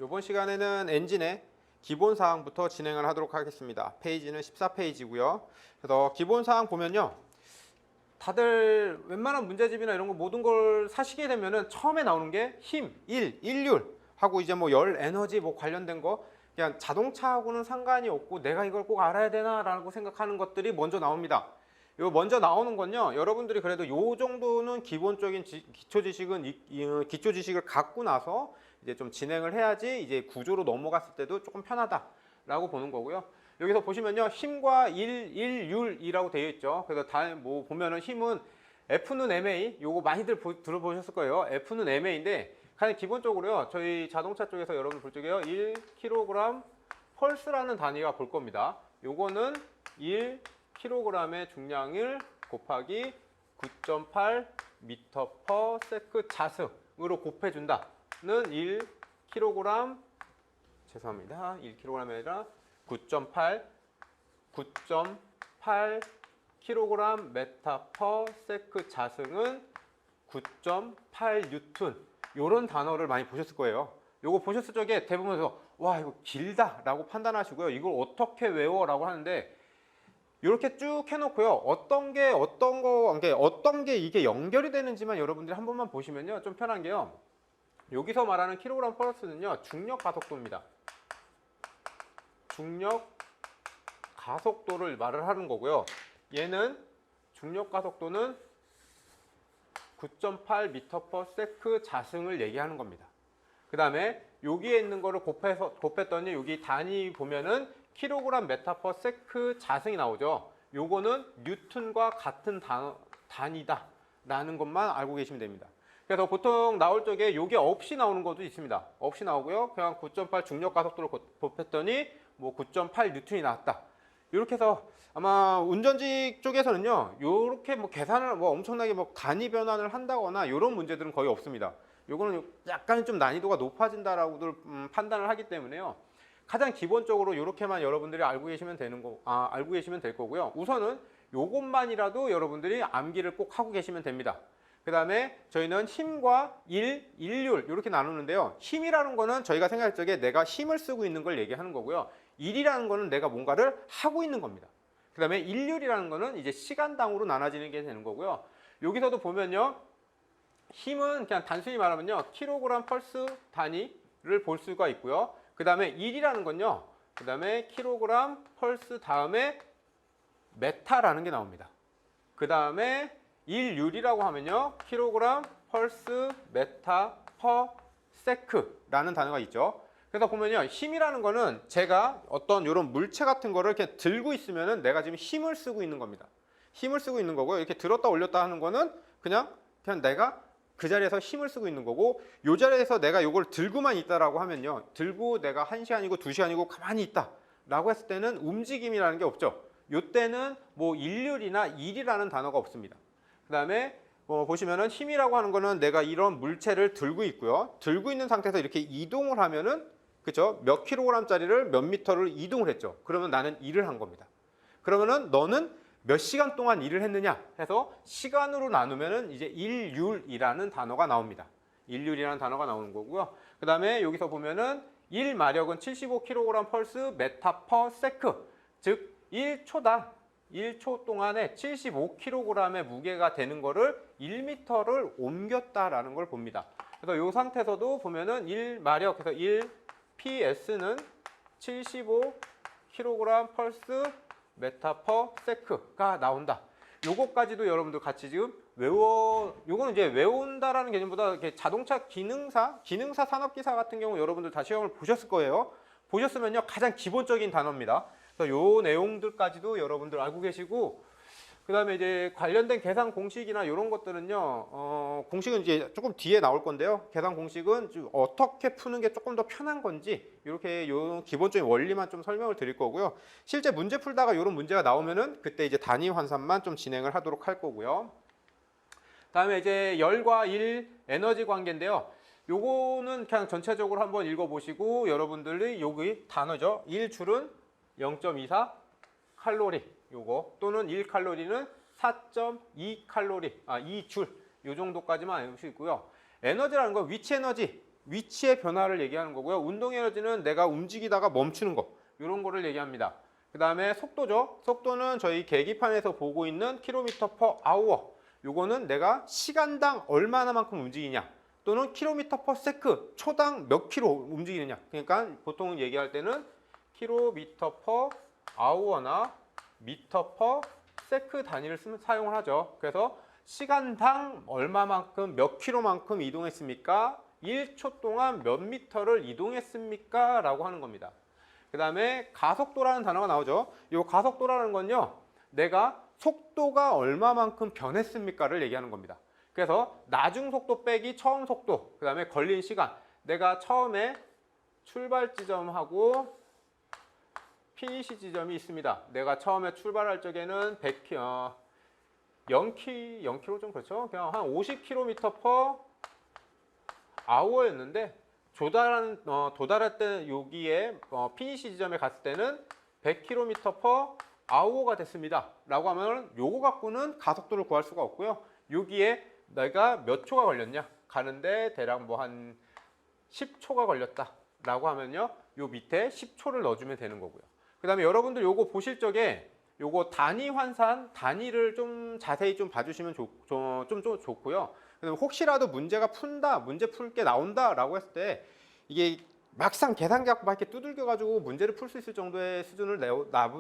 이번 시간에는 엔진의 기본 사항부터 진행을 하도록 하겠습니다. 페이지는 14페이지고요. 그래서 기본 사항 보면요. 다들 웬만한 문제집이나 이런 거 모든 걸 사시게 되면은 처음에 나오는 게 힘, 일률 하고 이제 뭐 열, 에너지 뭐 관련된 거 그냥 자동차하고는 상관이 없고 내가 이걸 꼭 알아야 되나라고 생각하는 것들이 먼저 나옵니다. 요 먼저 나오는 건요. 여러분들이 그래도 요 정도는 기본적인 기초 지식을 갖고 나서 이제 좀 진행을 해야지 이제 구조로 넘어갔을 때도 조금 편하다라고 보는 거고요. 여기서 보시면요. 힘과 일율이라고 되어 있죠. 그래서 다 뭐 보면은 힘은 F는 MA 요거 많이들 들어보셨을 거예요. F는 MA인데 가장 기본적으로요. 저희 자동차 쪽에서 여러분 볼 적에요. 1kg 펄스라는 단위가 볼 겁니다. 요거는 1kg의 중량을 곱하기 9.8 m/s 자승으로 곱해준다는 1kg 죄송합니다. 1kg이 아니라 9.8 kg m/s 자승은 9.8N 이런 단어를 많이 보셨을 거예요. 요거 보셨을 적에 대부분 와 이거 길다 라고 판단하시고요. 이걸 어떻게 외워 라고 하는데 이렇게 쭉 해놓고요. 어떤 게 이게 연결이 되는지만 여러분들이 한 번만 보시면요. 좀 편한 게요. 여기서 말하는 킬로그램 펄스는요. 중력 가속도입니다. 중력 가속도를 말을 하는 거고요. 얘는 중력 가속도는 9.8 m/s 자승을 얘기하는 겁니다. 그 다음에 여기에 있는 거를 곱했더니 여기 단위 보면은 킬로그램 m/s 자승이 나오죠. 요거는 뉴턴과 같은 단위다 라는 것만 알고 계시면 됩니다. 그래서 보통 나올 적에 요게 없이 나오는 것도 있습니다. 없이 나오고요. 그냥 9.8 중력 가속도를 곱했더니 뭐 9.8 뉴턴이 나왔다. 이렇게 해서 아마 운전직 쪽에서는요. 요렇게 뭐 계산을 뭐 엄청나게 뭐 단위 변환을 한다거나 이런 문제들은 거의 없습니다. 요거는 약간 좀 난이도가 높아진다라고들 판단을 하기 때문에요. 가장 기본적으로 이렇게만 여러분들이 알고 계시면 될 거고요. 우선은 요것만이라도 여러분들이 암기를 꼭 하고 계시면 됩니다. 그 다음에 저희는 힘과 일률 이렇게 나누는데요. 힘이라는 거는 저희가 생각할 적에 내가 힘을 쓰고 있는 걸 얘기하는 거고요. 일이라는 거는 내가 뭔가를 하고 있는 겁니다. 그 다음에 일률이라는 거는 이제 시간당으로 나눠지는 게 되는 거고요. 여기서도 보면요. 힘은 그냥 단순히 말하면요. 킬로그램 펄스 단위를 볼 수가 있고요. 그 다음에 일이라는 건요. 그 다음에 킬로그램 펄스 다음에 메타라는 게 나옵니다. 그 다음에 일률이라고 하면요. 킬로그램 펄스 메타 퍼 세크라는 단어가 있죠. 그래서 보면요. 힘이라는 거는 제가 어떤 이런 물체 같은 거를 이렇게 들고 있으면은 내가 지금 힘을 쓰고 있는 겁니다. 힘을 쓰고 있는 거고요. 이렇게 들었다 올렸다 하는 거는 그냥 내가 그 자리에서 힘을 쓰고 있는 거고 이 자리에서 내가 이걸 들고만 있다라고 하면요. 들고 내가 1시간이고 2시간이고 가만히 있다라고 했을 때는 움직임이라는 게 없죠. 이때는 뭐 일률이나 일이라는 단어가 없습니다. 그 다음에 보시면은 힘이라고 하는 거는 내가 이런 물체를 들고 있고요. 들고 있는 상태에서 이렇게 이동을 하면은 그죠? 몇 킬로그램짜리를 몇 미터를 이동을 했죠. 그러면 나는 일을 한 겁니다. 그러면은 너는 몇 시간 동안 일을 했느냐 해서 시간으로 나누면은 이제 일률이라는 단어가 나옵니다. 일률이라는 단어가 나오는 거고요. 그 다음에 여기서 보면은 1마력은 75kg 펄스 메타 퍼 세크 즉 1초당 1초 동안에 75kg의 무게가 되는 거를 1m를 옮겼다라는 걸 봅니다. 그래서 이 상태에서도 보면은 1마력 해서 1PS는 75kg 펄스 메타 퍼 세크가 나온다. 요거까지도 여러분들 같이 지금 요거는 이제 외운다라는 개념보다 이렇게 자동차 기능사 산업기사 같은 경우 여러분들 다 시험을 보셨을 거예요. 보셨으면요. 가장 기본적인 단어입니다. 그래서 요 내용들까지도 여러분들 알고 계시고 그 다음에 이제 관련된 계산 공식이나 이런 것들은요, 공식은 이제 조금 뒤에 나올 건데요. 계산 공식은 좀 어떻게 푸는 게 조금 더 편한 건지, 이렇게 요 기본적인 원리만 좀 설명을 드릴 거고요. 실제 문제 풀다가 이런 문제가 나오면은 그때 이제 단위 환산만 좀 진행을 하도록 할 거고요. 다음에 이제 열과 일 에너지 관계인데요. 요거는 그냥 전체적으로 한번 읽어보시고 여러분들이 여기 단어죠. 1줄은 0.24 칼로리. 요거 또는 1칼로리는 4.2칼로리 2줄 요 정도까지만 알고 있고요. 에너지라는 건 위치 에너지 위치의 변화를 얘기하는 거고요. 운동 에너지는 내가 움직이다가 멈추는 거, 이런 거를 얘기합니다. 그 다음에 속도죠. 속도는 저희 계기판에서 보고 있는 킬로미터 퍼 아워. 요거는 내가 시간당 얼마나만큼 움직이냐, 또는 킬로미터 퍼 세크, 초당 몇 킬로 움직이느냐. 그러니까 보통 얘기할 때는 킬로미터 퍼 아워나 미터 퍼 세크 단위를 사용을 하죠. 그래서 시간당 얼마만큼, 몇 킬로만큼 이동했습니까? 1초 동안 몇 미터를 이동했습니까? 라고 하는 겁니다. 그 다음에 가속도라는 단어가 나오죠. 이 가속도라는 건요, 내가 속도가 얼마만큼 변했습니까를 얘기하는 겁니다. 그래서 나중 속도 빼기 처음 속도, 그 다음에 걸린 시간, 내가 처음에 출발 지점하고 피니시 지점이 있습니다. 내가 처음에 출발할 적에는 0km 좀 그렇죠. 그냥 한 50km per hour였는데 도달할 때 여기에 피니시 지점에 갔을 때는 100km per hour가 됐습니다. 라고 하면 요거 갖고는 가속도를 구할 수가 없고요. 여기에 내가 몇 초가 걸렸냐? 가는데 대략 뭐 한 10초가 걸렸다. 라고 하면요, 요 밑에 10초를 넣어주면 되는 거고요. 그 다음에 여러분들 요거 보실 적에 요거 단위 환산, 단위를 좀 자세히 좀 봐주시면 좀 좋고요. 혹시라도 문제가 문제 풀 게 나온다 라고 했을 때 이게 막상 계산기 갖고 막 이렇게 두들겨 가지고 문제를 풀 수 있을 정도의 수준을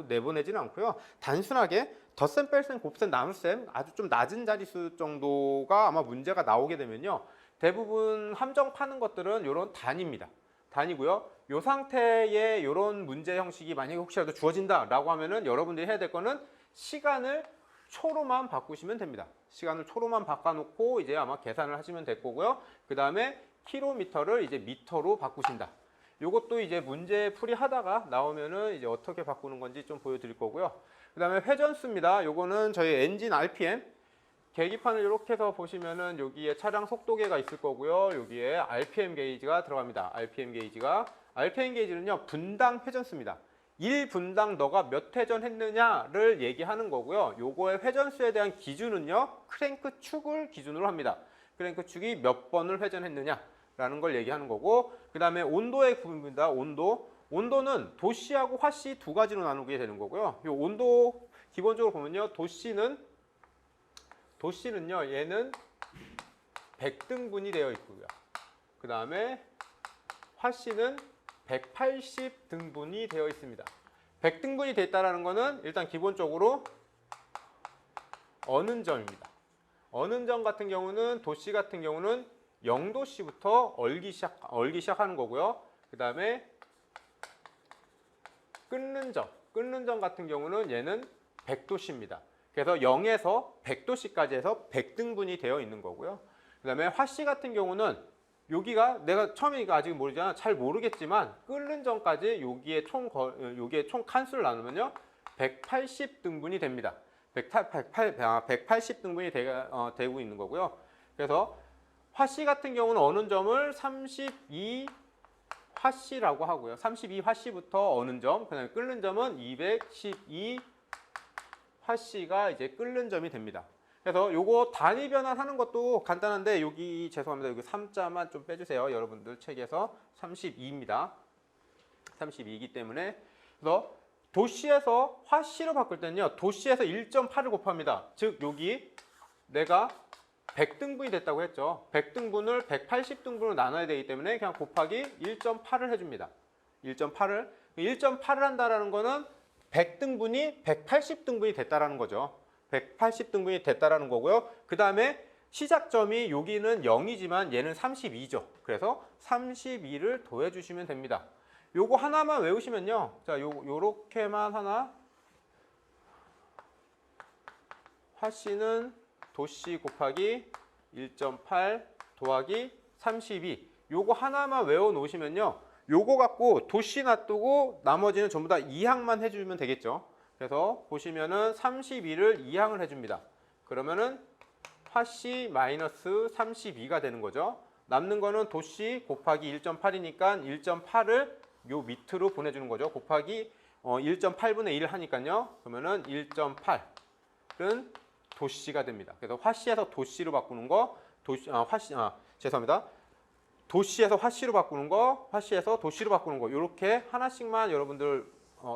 내보내지는 않고요. 단순하게 덧셈, 뺄셈, 곱셈, 나눗셈 아주 좀 낮은 자릿수 정도가 아마 문제가 나오게 되면요, 대부분 함정 파는 것들은 이런 단위입니다. 단위고요. 이 상태의 이런 문제 형식이 만약에 혹시라도 주어진다라고 하면은 여러분들이 해야 될 거는 시간을 초로만 바꾸시면 됩니다. 시간을 초로만 바꿔놓고 이제 아마 계산을 하시면 될 거고요. 그 다음에 킬로미터를 이제 미터로 바꾸신다. 이것도 이제 문제 풀이 하다가 나오면은 이제 어떻게 바꾸는 건지 좀 보여드릴 거고요. 그 다음에 회전수입니다. 요거는 저희 엔진 RPM. 계기판을 이렇게 해서 보시면은 여기에 차량 속도계가 있을 거고요. 여기에 RPM 게이지가 들어갑니다. RPM 게이지는요, 분당 회전수입니다. 1분당 너가 몇 회전 했느냐를 얘기하는 거고요. 요거의 회전수에 대한 기준은요, 크랭크 축을 기준으로 합니다. 크랭크 축이 몇 번을 회전했느냐라는 걸 얘기하는 거고, 그 다음에 온도의 구분입니다. 온도는 도시하고 화씨 두 가지로 나누게 되는 거고요. 요 온도 기본적으로 보면요, 도시는요, 얘는 100등분이 되어 있고요. 그 다음에 화씨는 180등분이 되어 있습니다. 100등분이 됐다는 것은 일단 기본적으로 어는점입니다. 어는점 같은 경우는, 도시 같은 경우는 0도씨부터 얼기 시작하는 거고요. 그 다음에 끊는 점 같은 경우는 얘는 100도씨입니다. 그래서 0에서 100도씨까지 해서 100등분이 되어 있는 거고요. 그 다음에 화씨 같은 경우는 여기가 내가 처음에 이거 아직 모르잖아. 잘 모르겠지만 끓는 전까지 여기에 총 칸수를 나누면요, 180등분이 됩니다. 180등분이 되고 있는 거고요. 그래서 화씨 같은 경우는 어는 점을 32 화씨라고 하고요. 32 화씨부터 어는 점, 그다음에 끓는 점은 212 화씨가 이제 끓는 점이 됩니다. 그래서 요거 단위 변환하는 것도 간단한데, 여기 죄송합니다. 여기 3자만 좀 빼주세요. 여러분들 책에서 32입니다. 32이기 때문에. 그래서 도시에서 화씨로 바꿀 때는요, 도시에서 1.8을 곱합니다. 즉 여기 내가 100등분이 됐다고 했죠. 100등분을 180등분으로 나눠야 되기 때문에 그냥 곱하기 1.8을 해줍니다. 1.8을 한다는 거는 100등분이 180등분이 됐다라는 거죠. 180등분이 됐다라는 거고요. 그 다음에 시작점이 여기는 0이지만 얘는 32죠. 그래서 32를 더해주시면 됩니다. 요거 하나만 외우시면요. 자, 요렇게만 하나. 화씨는 도씨 곱하기 1.8 더하기 32. 요거 하나만 외워 놓으시면요, 요거 갖고 도씨 놔두고 나머지는 전부 다 2항만 해주면 되겠죠. 그래서 보시면은 32를 2항을 해줍니다. 그러면은 화씨 마이너스 32가 되는 거죠. 남는 거는 도씨 곱하기 1.8이니까 1.8을 요 밑으로 보내주는 거죠. 곱하기 1.8분의 1 하니까요. 그러면은 1.8은 도씨가 됩니다. 그래서 화씨에서 도씨로 바꾸는 거, 죄송합니다. 도시에서 화씨로 바꾸는 거, 화씨에서 도시로 바꾸는 거 이렇게 하나씩만 여러분들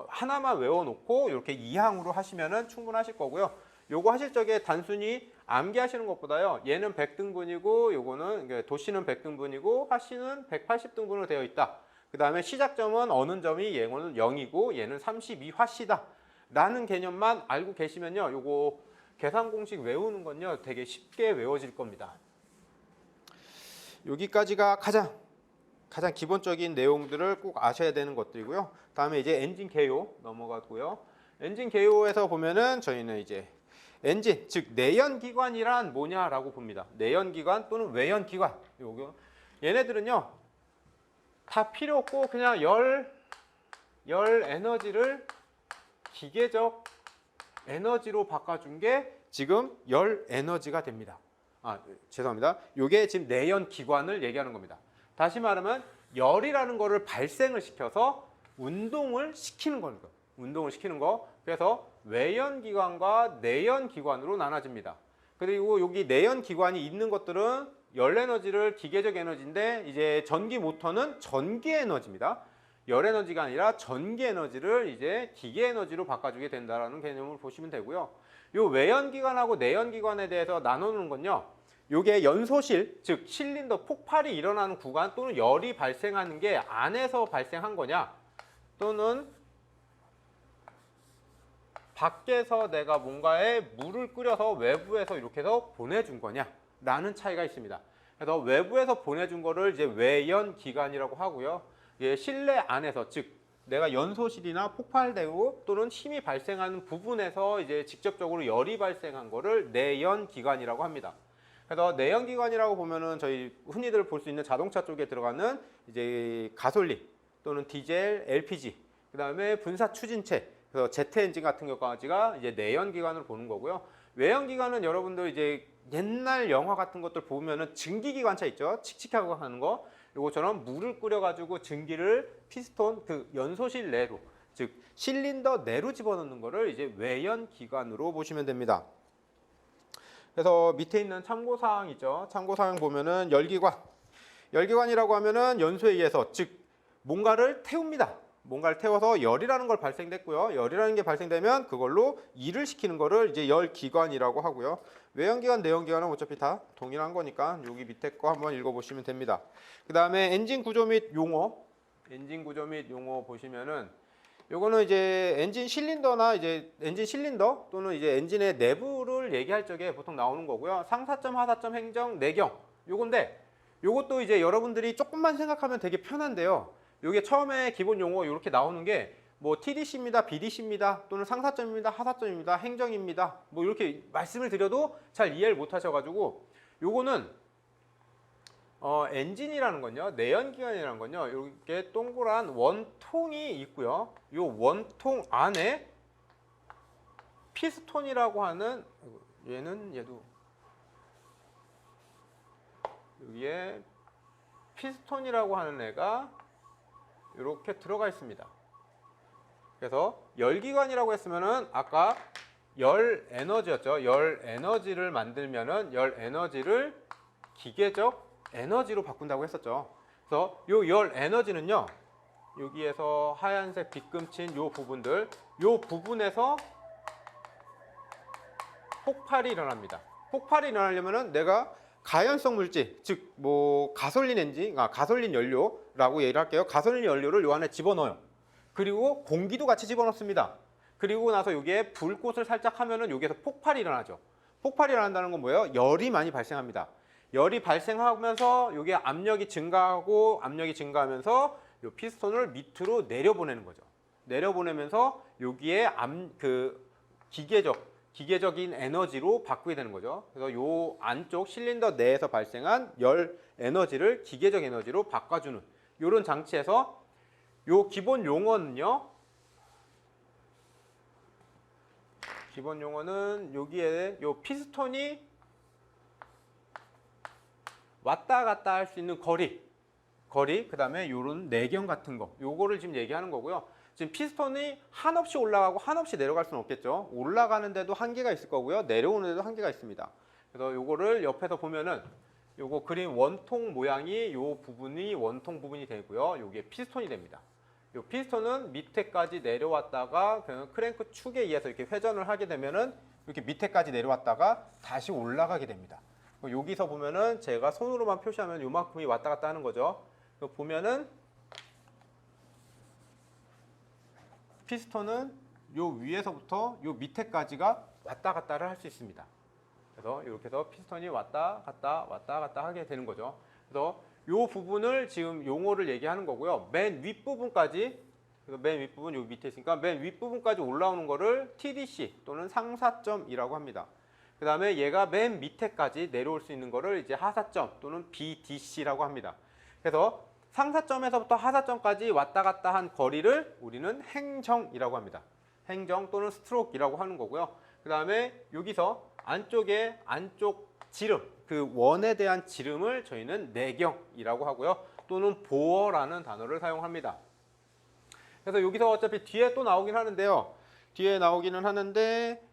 하나만 외워놓고 이렇게 이항으로 하시면은 충분하실 거고요. 요거 하실 적에 단순히 암기하시는 것보다요. 얘는 100등분이고 요거는 도시는 100등분이고 화씨는 180등분으로 되어 있다. 그 다음에 시작점은 어느 점이 얘는 0이고 얘는 32화씨다. 라는 개념만 알고 계시면요. 요거 계산 공식 외우는 건요. 되게 쉽게 외워질 겁니다. 여기까지가 가장 기본적인 내용들을 꼭 아셔야 되는 것들이고요. 다음에 이제 엔진 개요 넘어가고요. 엔진 개요에서 보면은 저희는 이제 엔진, 즉 내연기관이란 뭐냐라고 봅니다. 내연기관 또는 외연기관. 요거 얘네들은요. 다 필요 없고 그냥 열 에너지를 기계적 에너지로 바꿔준 게 지금 열 에너지가 됩니다. 죄송합니다. 이게 지금 내연 기관을 얘기하는 겁니다. 다시 말하면 열이라는 거를 발생을 시켜서 운동을 시키는 거예요. 운동을 시키는 거. 그래서 외연 기관과 내연 기관으로 나눠집니다. 그리고 여기 내연 기관이 있는 것들은 열 에너지를 기계적 에너지인데 이제 전기 모터는 전기 에너지입니다. 열 에너지가 아니라 전기 에너지를 이제 기계 에너지로 바꿔주게 된다라는 개념을 보시면 되고요. 요 외연 기관하고 내연 기관에 대해서 나누는 건요. 요게 연소실, 즉 실린더 폭발이 일어나는 구간 또는 열이 발생하는 게 안에서 발생한 거냐 또는 밖에서 내가 뭔가에 물을 끓여서 외부에서 이렇게 해서 보내준 거냐 라는 차이가 있습니다. 그래서 외부에서 보내준 거를 이제 외연 기관이라고 하고요. 실내 안에서, 즉 내가 연소실이나 폭발되고 또는 힘이 발생하는 부분에서 이제 직접적으로 열이 발생한 거를 내연 기관이라고 합니다. 그래서 내연 기관이라고 보면은 저희 흔히들 볼 수 있는 자동차 쪽에 들어가는 이제 가솔린 또는 디젤, LPG, 그다음에 분사 추진체, 그래서 제트 엔진 같은 경우까지가 이제 내연 기관으로 보는 거고요. 외연 기관은 여러분들 이제 옛날 영화 같은 것들 보면은 증기 기관차 있죠. 칙칙하고 하는 거. 요거처럼 물을 끓여가지고 증기를 피스톤 그 연소실 내로, 즉 실린더 내로 집어넣는 거를 이제 외연 기관으로 보시면 됩니다. 그래서 밑에 있는 참고사항 있죠. 참고사항 보면은 열기관. 열기관이라고 하면은 연소에 의해서, 즉 뭔가를 태웁니다. 뭔가를 태워서 열이라는 걸 발생됐고요. 열이라는 게 발생되면 그걸로 일을 시키는 거를 이제 열기관이라고 하고요. 외연기관, 내연기관은 어차피 다 동일한 거니까 여기 밑에 거 한번 읽어보시면 됩니다. 그 다음에 엔진 구조 및 용어. 엔진 구조 및 용어 보시면은 요거는 이제 엔진 실린더나 이제 엔진 실린더 또는 이제 엔진의 내부를 얘기할 적에 보통 나오는 거고요. 상사점, 하사점, 행정, 내경. 요건데 요것도 이제 여러분들이 조금만 생각하면 되게 편한데요. 요게 처음에 기본 용어 이렇게 나오는 게 뭐 TDC입니다, BDC입니다, 또는 상사점입니다, 하사점입니다, 행정입니다. 뭐 이렇게 말씀을 드려도 잘 이해를 못 하셔가지고 요거는 엔진이라는 건요, 내연기관이라는 건요, 이렇게 동그란 원통이 있고요. 요 원통 안에 피스톤이라고 하는 얘도 여기에 피스톤이라고 하는 애가 이렇게 들어가 있습니다. 그래서 열기관이라고 했으면은 아까 열 에너지였죠. 열 에너지를 만들면은 열 에너지를 기계적 에너지로 바꾼다고 했었죠. 그래서 요 열 에너지는요. 여기에서 하얀색 빗금친 요 부분들, 요 부분에서 폭발이 일어납니다. 폭발이 일어나려면은 내가 가연성 물질, 즉 뭐 가솔린 엔진, 가솔린 연료라고 얘기를 할게요. 가솔린 연료를 요 안에 집어넣어요. 그리고 공기도 같이 집어넣습니다. 그리고 나서 여기에 불꽃을 살짝 하면은 여기에서 폭발이 일어나죠. 폭발이 일어난다는 건 뭐예요? 열이 많이 발생합니다. 열이 발생하면서 여기에 압력이 증가하고 압력이 증가하면서 요 피스톤을 밑으로 내려보내는 거죠. 내려보내면서 여기에 기계적인 에너지로 바꾸게 되는 거죠. 그래서 요 안쪽 실린더 내에서 발생한 열 에너지를 기계적 에너지로 바꿔주는 이런 장치에서 요 기본 용어는요. 기본 용어는 여기에 요 피스톤이 왔다 갔다 할 수 있는 거리, 그 다음에 요런 내경 같은 거, 요거를 지금 얘기하는 거고요. 지금 피스톤이 한없이 올라가고 한없이 내려갈 수는 없겠죠. 올라가는 데도 한계가 있을 거고요. 내려오는 데도 한계가 있습니다. 그래서 요거를 옆에서 보면은 요거 그린 원통 모양이 요 부분이 원통 부분이 되고요. 요게 피스톤이 됩니다. 요 피스톤은 밑에까지 내려왔다가 그냥 크랭크 축에 의해서 이렇게 회전을 하게 되면은 이렇게 밑에까지 내려왔다가 다시 올라가게 됩니다. 여기서 보면은 제가 손으로만 표시하면 요만큼이 왔다 갔다 하는 거죠. 보면은 피스톤은 요 위에서부터 요 밑에까지가 왔다 갔다를 할 수 있습니다. 그래서 이렇게 해서 피스톤이 왔다 갔다 하게 되는 거죠. 그래서 요 부분을 지금 용어를 얘기하는 거고요. 맨 윗부분까지, 그래서 맨 윗부분 요 밑에 있으니까 맨 윗부분까지 올라오는 거를 TDC 또는 상사점이라고 합니다. 그 다음에 얘가 맨 밑에까지 내려올 수 있는 거를 이제 하사점 또는 BDC라고 합니다. 그래서 상사점에서부터 하사점까지 왔다 갔다 한 거리를 우리는 행정이라고 합니다. 행정 또는 스트로크이라고 하는 거고요. 그 다음에 여기서 안쪽에 안쪽 지름, 그 원에 대한 지름을 저희는 내경이라고 하고요. 또는 보어라는 단어를 사용합니다. 그래서 여기서 어차피 뒤에 또 나오긴 하는데요. 뒤에 나오기는 하는데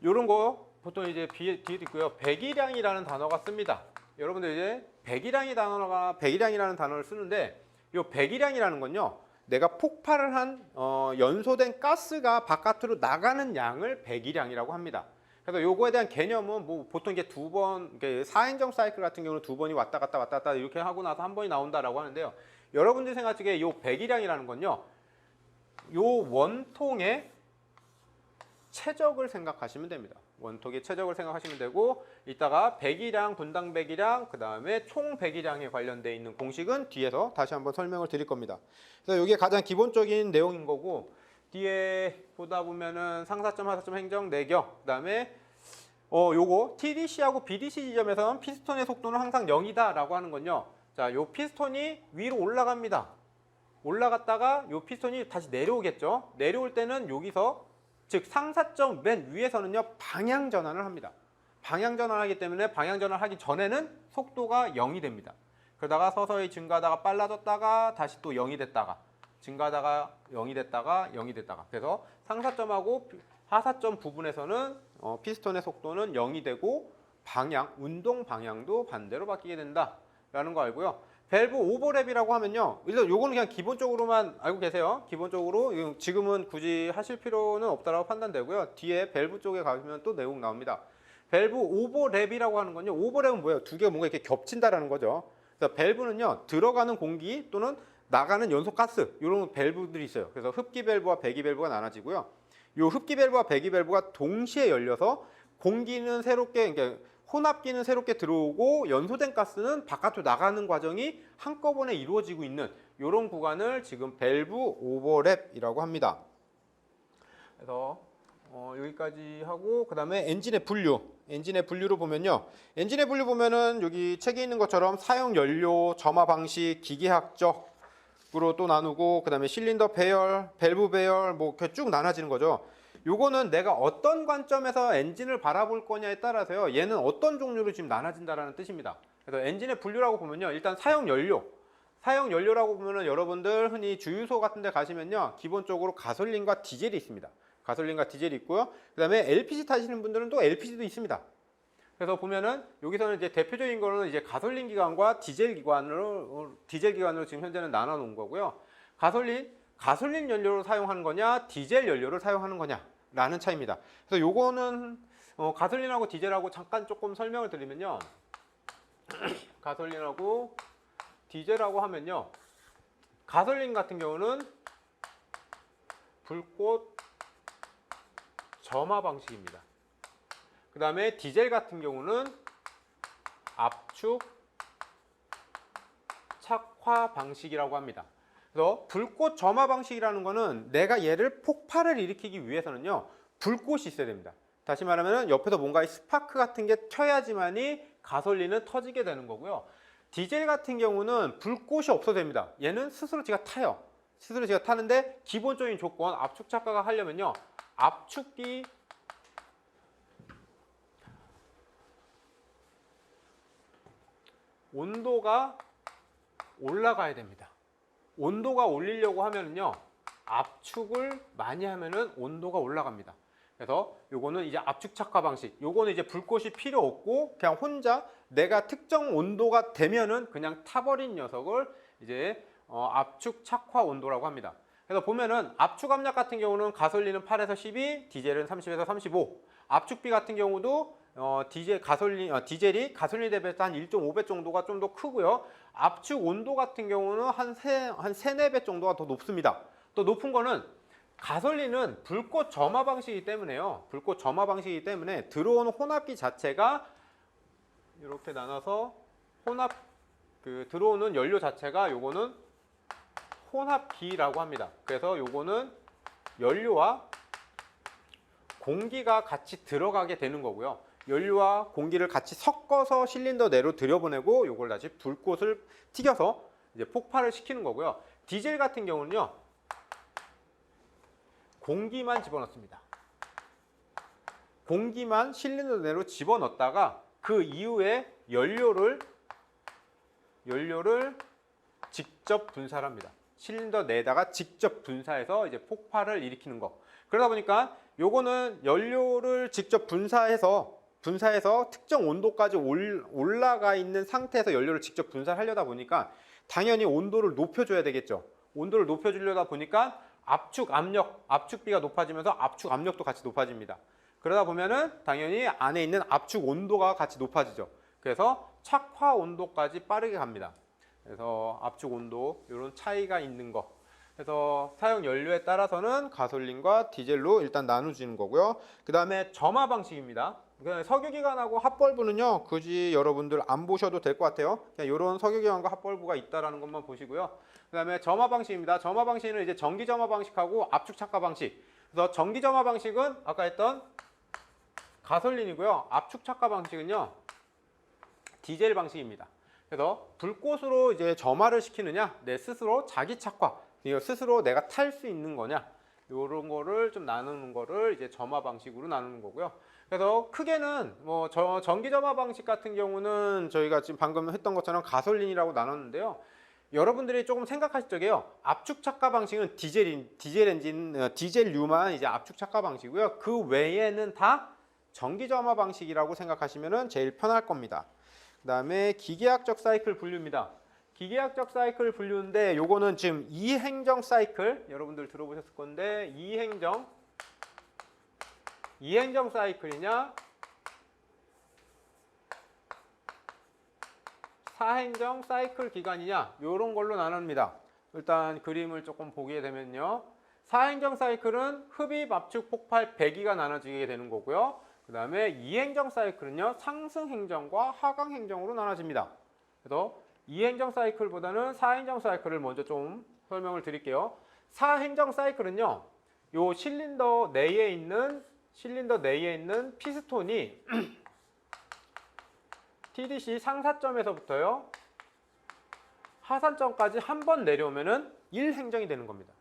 이런 거 보통 이제 뒤에도 있고요. 백일량이라는 단어가 씁니다. 여러분들 이제 백일량이라는 단어를 쓰는데 이 백일량이라는 건요. 내가 폭발을 한 연소된 가스가 바깥으로 나가는 양을 백일량이라고 합니다. 그래서 요거에 대한 개념은 뭐 보통 이게 두 번, 4행정 사이클 같은 경우는 두 번이 왔다 갔다 이렇게 하고 나서 한 번이 나온다라고 하는데요. 여러분들이 생각하기에 요 백일량이라는 건요. 요 원통의 최적을 생각하시면 됩니다. 원통의 최적을 생각하시면 되고 이따가 백일량, 분당 백일량, 그 다음에 총 백일량에 관련되어 있는 공식은 뒤에서 다시 한번 설명을 드릴 겁니다. 그래서 이게 가장 기본적인 내용인 거고 뒤에 보다 보면은 상사점, 하사점, 행정, 내경, 그 다음에 요거 TDC하고 BDC 지점에서는 피스톤의 속도는 항상 0이다 라고 하는 건요. 자, 요 피스톤이 위로 올라갑니다. 올라갔다가 요 피스톤이 다시 내려오겠죠. 내려올 때는 여기서 즉 상사점 맨 위에서는요 방향 전환을 합니다. 방향 전환을 하기 때문에 방향 전환을 하기 전에는 속도가 0이 됩니다. 그러다가 서서히 증가하다가 빨라졌다가 다시 또 0이 됐다가 증가하다가 0이 됐다가 0이 됐다가 그래서 상사점하고 하사점 부분에서는 피스톤의 속도는 0이 되고 방향, 운동 방향도 반대로 바뀌게 된다라는 거 알고요. 밸브 오버랩이라고 하면요. 일단 요거는 그냥 기본적으로만 알고 계세요. 기본적으로 지금은 굳이 하실 필요는 없다라고 판단되고요. 뒤에 밸브 쪽에 가면 또 내용 나옵니다. 밸브 오버랩이라고 하는 건요. 오버랩은 뭐예요? 두 개가 뭔가 이렇게 겹친다라는 거죠. 그래서 밸브는요. 들어가는 공기 또는 나가는 연소 가스 이런 밸브들이 있어요. 그래서 흡기 밸브와 배기 밸브가 나눠지고요. 요 흡기 밸브와 배기 밸브가 동시에 열려서 공기는 새롭게 그러니까 혼합기는 새롭게 들어오고 연소된 가스는 바깥으로 나가는 과정이 한꺼번에 이루어지고 있는 이런 구간을 지금 밸브 오버랩이라고 합니다. 그래서 여기까지 하고 그 다음에 엔진의 분류를 보면요. 엔진의 분류 보면은 여기 책에 있는 것처럼 사용 연료, 점화 방식, 기계학적으로 또 나누고 그 다음에 실린더 배열, 밸브 배열 뭐 이렇게 쭉 나눠지는 거죠. 요거는 내가 어떤 관점에서 엔진을 바라볼 거냐에 따라서요. 얘는 어떤 종류로 지금 나눠진다라는 뜻입니다. 그래서 엔진의 분류라고 보면요. 일단 사용 연료라고 보면은 여러분들 흔히 주유소 같은 데 가시면요. 기본적으로 가솔린과 디젤이 있습니다. 가솔린과 디젤이 있고요. 그다음에 LPG 타시는 분들은 또 LPG도 있습니다. 그래서 보면은 여기서는 이제 대표적인 거는 이제 가솔린 기관과 디젤 기관으로 지금 현재는 나눠 놓은 거고요. 가솔린 연료로 사용하는 거냐, 디젤 연료를 사용하는 거냐라는 차이입니다. 그래서 요거는 가솔린하고 디젤하고 잠깐 조금 설명을 드리면요. 가솔린하고 디젤하고 하면요. 가솔린 같은 경우는 불꽃 점화 방식입니다. 그 다음에 디젤 같은 경우는 압축 착화 방식이라고 합니다. 그래서 불꽃 점화 방식이라는 거는 내가 얘를 폭발을 일으키기 위해서는요 불꽃이 있어야 됩니다. 다시 말하면 옆에서 뭔가 스파크 같은 게 켜야지만이 가솔린은 터지게 되는 거고요. 디젤 같은 경우는 불꽃이 없어도 됩니다. 얘는 스스로 지가 타요. 스스로 지가 타는데 기본적인 조건 압축 착화가 하려면요 압축기 온도가 올라가야 됩니다. 온도가 올리려고 하면은요 압축을 많이 하면은 온도가 올라갑니다. 그래서 요거는 이제 압축 착화 방식. 요거는 이제 불꽃이 필요 없고 그냥 혼자 내가 특정 온도가 되면은 그냥 타버린 녀석을 이제 압축 착화 온도라고 합니다. 그래서 보면은 압축 압력 같은 경우는 가솔린은 8에서 12, 디젤은 30에서 35. 압축비 같은 경우도 디젤이 가솔린 대비해서 한 1.5배 정도가 좀 더 크고요. 압축 온도 같은 경우는 한 3, 4배 정도가 더 높습니다. 또 높은 거는 가솔린은 불꽃 점화 방식이기 때문에요. 불꽃 점화 방식이기 때문에 들어오는 혼합기 자체가 이렇게 나눠서 들어오는 연료 자체가 요거는 혼합기라고 합니다. 그래서 요거는 연료와 공기가 같이 들어가게 되는 거고요. 연료와 공기를 같이 섞어서 실린더 내로 들여보내고 요걸 다시 불꽃을 튀겨서 이제 폭발을 시키는 거고요. 디젤 같은 경우는요. 공기만 집어넣습니다. 공기만 실린더 내로 집어넣었다가 그 이후에 연료를 직접 분사를 합니다. 실린더 내다가 직접 분사해서 이제 폭발을 일으키는 거. 그러다 보니까 요거는 연료를 직접 분사해서 특정 온도까지 올라가 있는 상태에서 연료를 직접 분사하려다 보니까 당연히 온도를 높여줘야 되겠죠. 온도를 높여주려다 보니까 압축비가 높아지면서 압축 압력도 같이 높아집니다. 그러다 보면은 당연히 안에 있는 압축 온도가 같이 높아지죠. 그래서 착화 온도까지 빠르게 갑니다. 그래서 압축 온도 이런 차이가 있는 거. 그래서 사용 연료에 따라서는 가솔린과 디젤로 일단 나누어지는 거고요. 그 다음에 점화 방식입니다. 석유기관하고 핫벌브는요, 굳이 여러분들 안 보셔도 될 것 같아요. 그냥 이런 석유기관과 핫벌브가 있다라는 것만 보시고요. 그 다음에 점화 방식입니다. 점화 방식은 이제 전기 점화 방식하고 압축 착화 방식. 그래서 전기 점화 방식은 아까 했던 가솔린이고요. 압축 착화 방식은요, 디젤 방식입니다. 그래서 불꽃으로 이제 점화를 시키느냐, 내 스스로 자기 착화, 스스로 내가 탈 수 있는 거냐, 이런 거를 좀 나누는 거를 이제 점화 방식으로 나누는 거고요. 그래서 크게는 뭐 전기 점화 방식 같은 경우는 저희가 지금 방금 했던 것처럼 가솔린이라고 나눴는데요. 여러분들이 조금 생각하실 적에요. 압축 착화 방식은 디젤류만 이제 압축 착화 방식이고요. 그 외에는 다 전기 점화 방식이라고 생각하시면 제일 편할 겁니다. 그 다음에 기계학적 사이클 분류입니다. 기계학적 사이클 분류인데 요거는 지금 이행정 사이클 여러분들 들어보셨을 건데 이행정 사이클이냐 사행정 사이클 기간이냐 요런 걸로 나눕니다. 일단 그림을 조금 보게 되면요. 사행정 사이클은 흡입, 압축, 폭발, 배기가 나눠지게 되는 거고요. 그 다음에 이행정 사이클은요. 상승 행정과 하강 행정으로 나눠집니다. 그래서 이행정 사이클보다는 사행정 사이클을 먼저 좀 설명을 드릴게요. 사행정 사이클은요. 요 실린더 내에 있는 피스톤이 TDC 상사점에서부터요. 하산점까지 한 번 내려오면은 1행정이 되는 겁니다.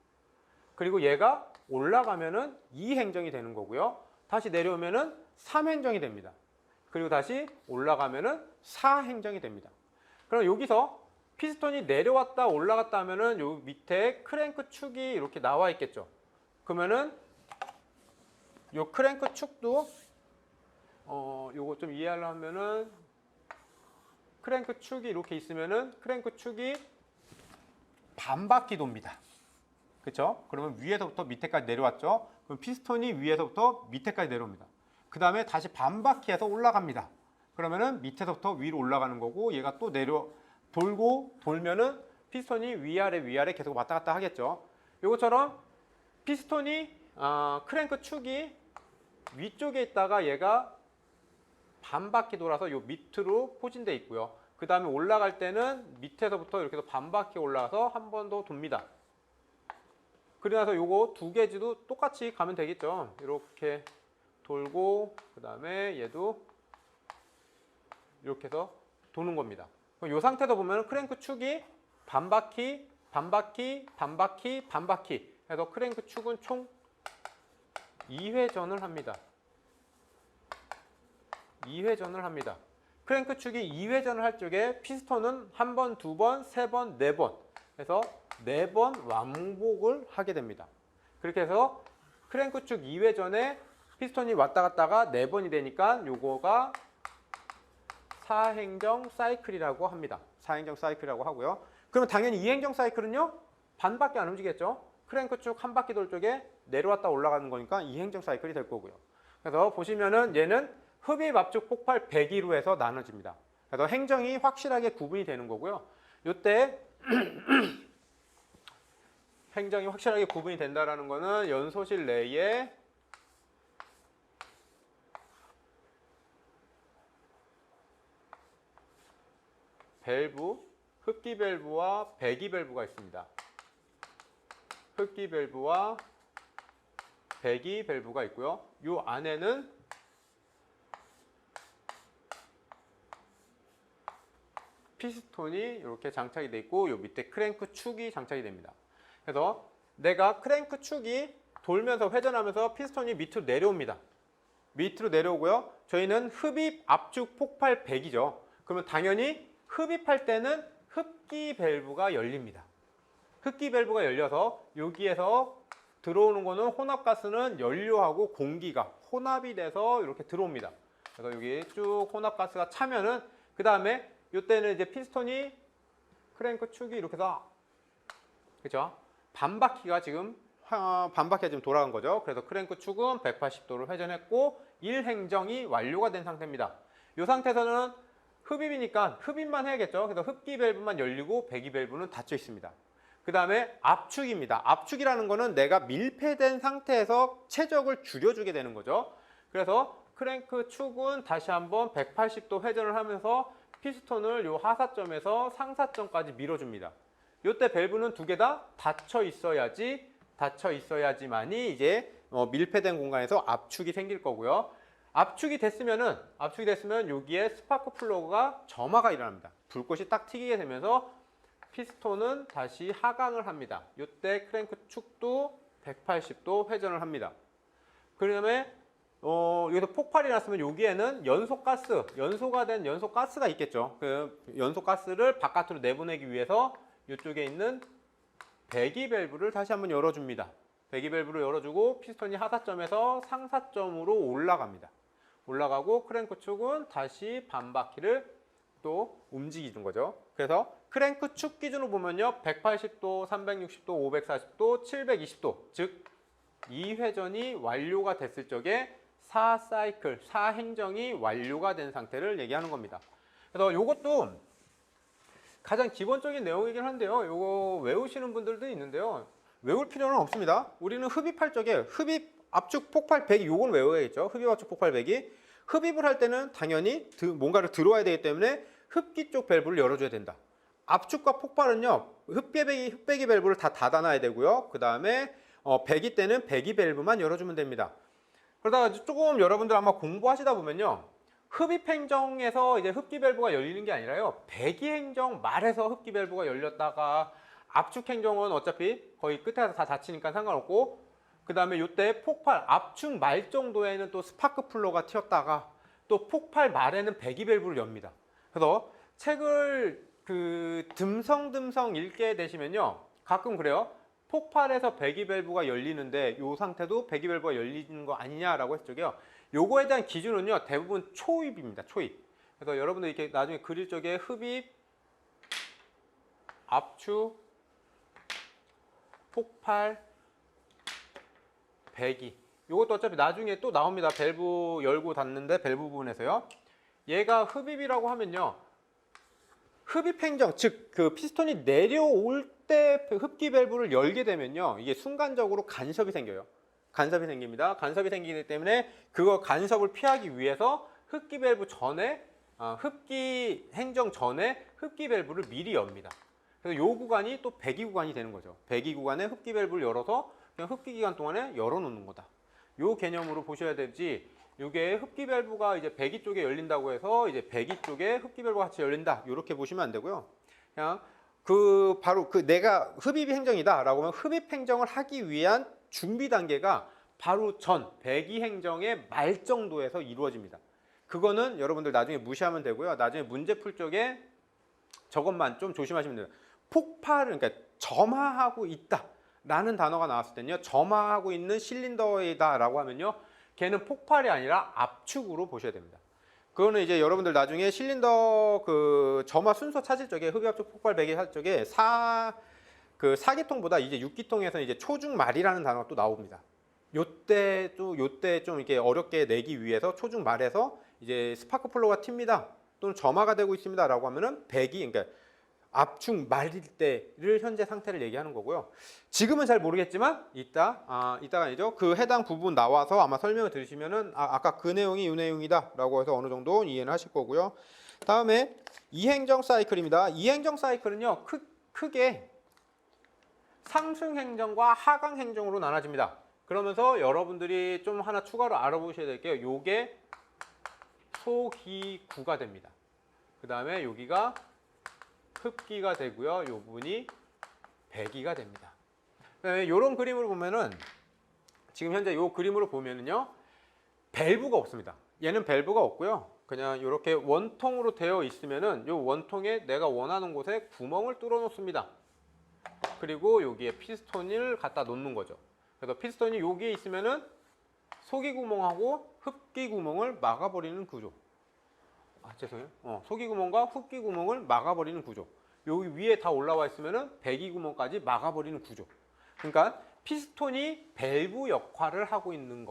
그리고 얘가 올라가면은 2행정이 되는 거고요. 다시 내려오면은 3행정이 됩니다. 그리고 다시 올라가면은 4행정이 됩니다. 그럼 여기서 피스톤이 내려왔다 올라갔다 하면은 요 밑에 크랭크 축이 이렇게 나와 있겠죠. 그러면은 요 크랭크 축도 요거 좀 이해하려면은 크랭크 축이 이렇게 있으면은 크랭크 축이 반바퀴 돕니다. 그렇죠? 그러면 위에서부터 밑에까지 내려왔죠. 그럼 피스톤이 위에서부터 밑에까지 내려옵니다. 그 다음에 다시 반바퀴에서 올라갑니다. 그러면은 밑에서부터 위로 올라가는 거고 얘가 또 돌면은 피스톤이 위아래 계속 왔다 갔다 하겠죠. 이것처럼 피스톤이 크랭크 축이 위쪽에 있다가 얘가 반바퀴 돌아서 요 밑으로 포진되어 있고요. 그 다음에 올라갈 때는 밑에서부터 이렇게 해서 반바퀴 올라가서 한 번 더 돕니다. 그러나서 요거 두 개지도 똑같이 가면 되겠죠. 이렇게 돌고 그 다음에 얘도 이렇게 해서 도는 겁니다. 이 상태에서 보면 크랭크 축이 반바퀴 해서 크랭크 축은 총 2회전을 합니다. 2회전을 합니다. 크랭크 축이 2회전을 할 적에 피스톤은 한 번, 두 번, 세 번, 네 번 해서 4번 왕복을 하게 됩니다. 그렇게 해서 크랭크 축 2회전에 피스톤이 왔다 갔다가 4번이 되니까 요거가 사행정 사이클이라고 합니다. 사행정 사이클이라고 하고요. 그러면 당연히 이행정 사이클은요, 반밖에 안 움직였죠. 크랭크 쭉 한 바퀴 돌 쪽에 내려왔다 올라가는 거니까 이행정 사이클이 될 거고요. 그래서 보시면은 얘는 흡입 압축 폭발 배기로 해서 나눠집니다. 그래서 행정이 확실하게 구분이 되는 거고요. 요때 행정이 확실하게 구분이 된다라는 거는 연소실 내에 밸브, 흡기 밸브와 배기 밸브가 있습니다. 흡기 밸브와 배기 밸브가 있고요. 요 안에는 피스톤이 이렇게 장착이 되어 있고 요 밑에 크랭크 축이 장착이 됩니다. 그래서 내가 크랭크 축이 돌면서 회전하면서 피스톤이 밑으로 내려옵니다. 밑으로 내려오고요. 저희는 흡입 압축 폭발 배기죠. 그러면 당연히 흡입할 때는 흡기 밸브가 열립니다. 흡기 밸브가 열려서 여기에서 들어오는 거는 혼합가스는 연료하고 공기가 혼합이 돼서 이렇게 들어옵니다. 그래서 여기 쭉 혼합가스가 차면은 그 다음에 이때는 이제 피스톤이 크랭크 축이 이렇게 해서 그죠? 반바퀴가 지금 돌아간 거죠. 그래서 크랭크 축은 180도를 회전했고 1행정이 완료가 된 상태입니다. 이 상태에서는 흡입이니까 흡입만 해야겠죠. 그래서 흡기 밸브만 열리고 배기 밸브는 닫혀 있습니다. 그 다음에 압축입니다. 압축이라는 거는 내가 밀폐된 상태에서 최적을 줄여주게 되는 거죠. 그래서 크랭크 축은 다시 한번 180도 회전을 하면서 피스톤을 요 하사점에서 상사점까지 밀어줍니다. 이때 밸브는 두 개 다 닫혀 있어야지만이 이제 밀폐된 공간에서 압축이 생길 거고요. 압축이 됐으면 여기에 스파크 플러그가 점화가 일어납니다. 불꽃이 딱 튀기게 되면서 피스톤은 다시 하강을 합니다. 이때 크랭크 축도 180도 회전을 합니다. 그 다음에 여기서 폭발이 났으면 여기에는 연소가 된 연소가스가 있겠죠. 그 연소가스를 바깥으로 내보내기 위해서 이쪽에 있는 배기 밸브를 다시 한번 열어줍니다. 배기 밸브를 열어주고 피스톤이 하사점에서 상사점으로 올라갑니다. 올라가고 크랭크 축은 다시 반바퀴를 또 움직이는 거죠. 그래서 크랭크 축 기준으로 보면요. 180도, 360도, 540도, 720도, 즉 2회전이 완료가 됐을 적에 4사이클, 4행정이 완료가 된 상태를 얘기하는 겁니다. 그래서 이것도 가장 기본적인 내용이긴 한데요. 이거 외우시는 분들도 있는데요. 외울 필요는 없습니다. 우리는 흡입할 적에 흡입 압축 폭발 배기 요건 외워야겠죠. 흡입 압축 폭발 배기. 흡입을 할 때는 당연히 뭔가를 들어와야 되기 때문에 흡기 쪽 밸브를 열어줘야 된다. 압축과 폭발은요. 흡배기 밸브를 다 닫아놔야 되고요. 그 다음에 배기 때는 배기 밸브만 열어주면 됩니다. 그러다가 조금 여러분들 아마 공부하시다 보면요. 흡입 행정에서 이제 흡기 밸브가 열리는 게 아니라요. 배기 행정 말에서 흡기 밸브가 열렸다가 압축 행정은 어차피 거의 끝에서 다 닫히니까 상관없고 그 다음에 이때 폭발 압축 말 정도에는 또 스파크 플러가 튀었다가 또 폭발 말에는 배기 밸브를 엽니다. 그래서 책을 듬성듬성 읽게 되시면요. 가끔 그래요. 폭발에서 배기 밸브가 열리는데 이 상태도 배기 밸브가 열리는 거 아니냐라고 했죠. 요거에 대한 기준은요. 대부분 초입입니다. 초입. 그래서 여러분들 이렇게 나중에 그릴 적에 흡입, 압축, 폭발, 배기. 요것도 어차피 나중에 또 나옵니다. 밸브 열고 닫는데 밸브 부분에서요. 얘가 흡입이라고 하면요. 흡입 행정, 즉 그 피스톤이 내려올 때 흡기 밸브를 열게 되면요. 이게 순간적으로 간섭이 생겨요. 간섭이 생깁니다. 간섭이 생기기 때문에 그거 간섭을 피하기 위해서 흡기 밸브 전에 흡기 행정 전에 흡기 밸브를 미리 엽니다. 그래서 요 구간이 또 배기 구간이 되는 거죠. 배기 구간에 흡기 밸브를 열어서 그냥 흡기 기간 동안에 열어놓는 거다. 요 개념으로 보셔야 되지. 이게 흡기 밸브가 이제 배기 쪽에 열린다고 해서 이제 배기 쪽에 흡기 밸브가 같이 열린다. 이렇게 보시면 안 되고요. 그냥 바로 내가 흡입 행정이다라고 하면 흡입 행정을 하기 위한 준비 단계가 바로 전 배기 행정의 말 정도에서 이루어집니다. 그거는 여러분들 나중에 무시하면 되고요. 나중에 문제 풀 적에 저것만 좀 조심하시면 돼요. 폭발을 그러니까 점화하고 있다 라는 단어가 나왔을 때는요. 점화하고 있는 실린더이다 라고 하면요. 걔는 폭발이 아니라 압축으로 보셔야 됩니다. 그거는 이제 여러분들 나중에 실린더 그 점화 순서 찾을 적에 흡입압축 폭발 배기 할 적에 4기통보다 이제 6기통에서 이제 초중말이라는 단어가 또 나옵니다. 요때 좀 이렇게 어렵게 내기 위해서 초중말에서 이제 스파크 플로우가 튑니다. 또는 점화가 되고 있습니다라고 하면은 배기, 그러니까 압축 말일 때를 현재 상태를 얘기하는 거고요. 지금은 잘 모르겠지만 이따가 아니죠. 그 해당 부분 나와서 아마 설명을 들으시면은 아까 그 내용이 이 내용이다라고 해서 어느 정도 이해는 하실 거고요. 다음에 이행정 사이클입니다. 이행정 사이클은요 크게 상승 행정과 하강 행정으로 나눠집니다. 그러면서 여러분들이 좀 하나 추가로 알아보셔야 될 게요. 요게 소기구가 됩니다. 그 다음에 여기가 흡기가 되고요. 요 부분이 배기가 됩니다. 이런 그림을 보면은 지금 현재 요 그림으로 보면은요 밸브가 없습니다. 얘는 밸브가 없고요. 그냥 이렇게 원통으로 되어 있으면은 요 원통에 내가 원하는 곳에 구멍을 뚫어 놓습니다. 그리고 여기에 피스톤을 갖다 놓는 거죠. 그래서 피스톤이 여기에 있으면은 소기 구멍하고 흡기 구멍을 막아버리는 구조. 죄송해요. 소기 구멍과 흡기 구멍을 막아버리는 구조. 여기 위에 다 올라와 있으면은 배기 구멍까지 막아버리는 구조. 그러니까 피스톤이 밸브 역할을 하고 있는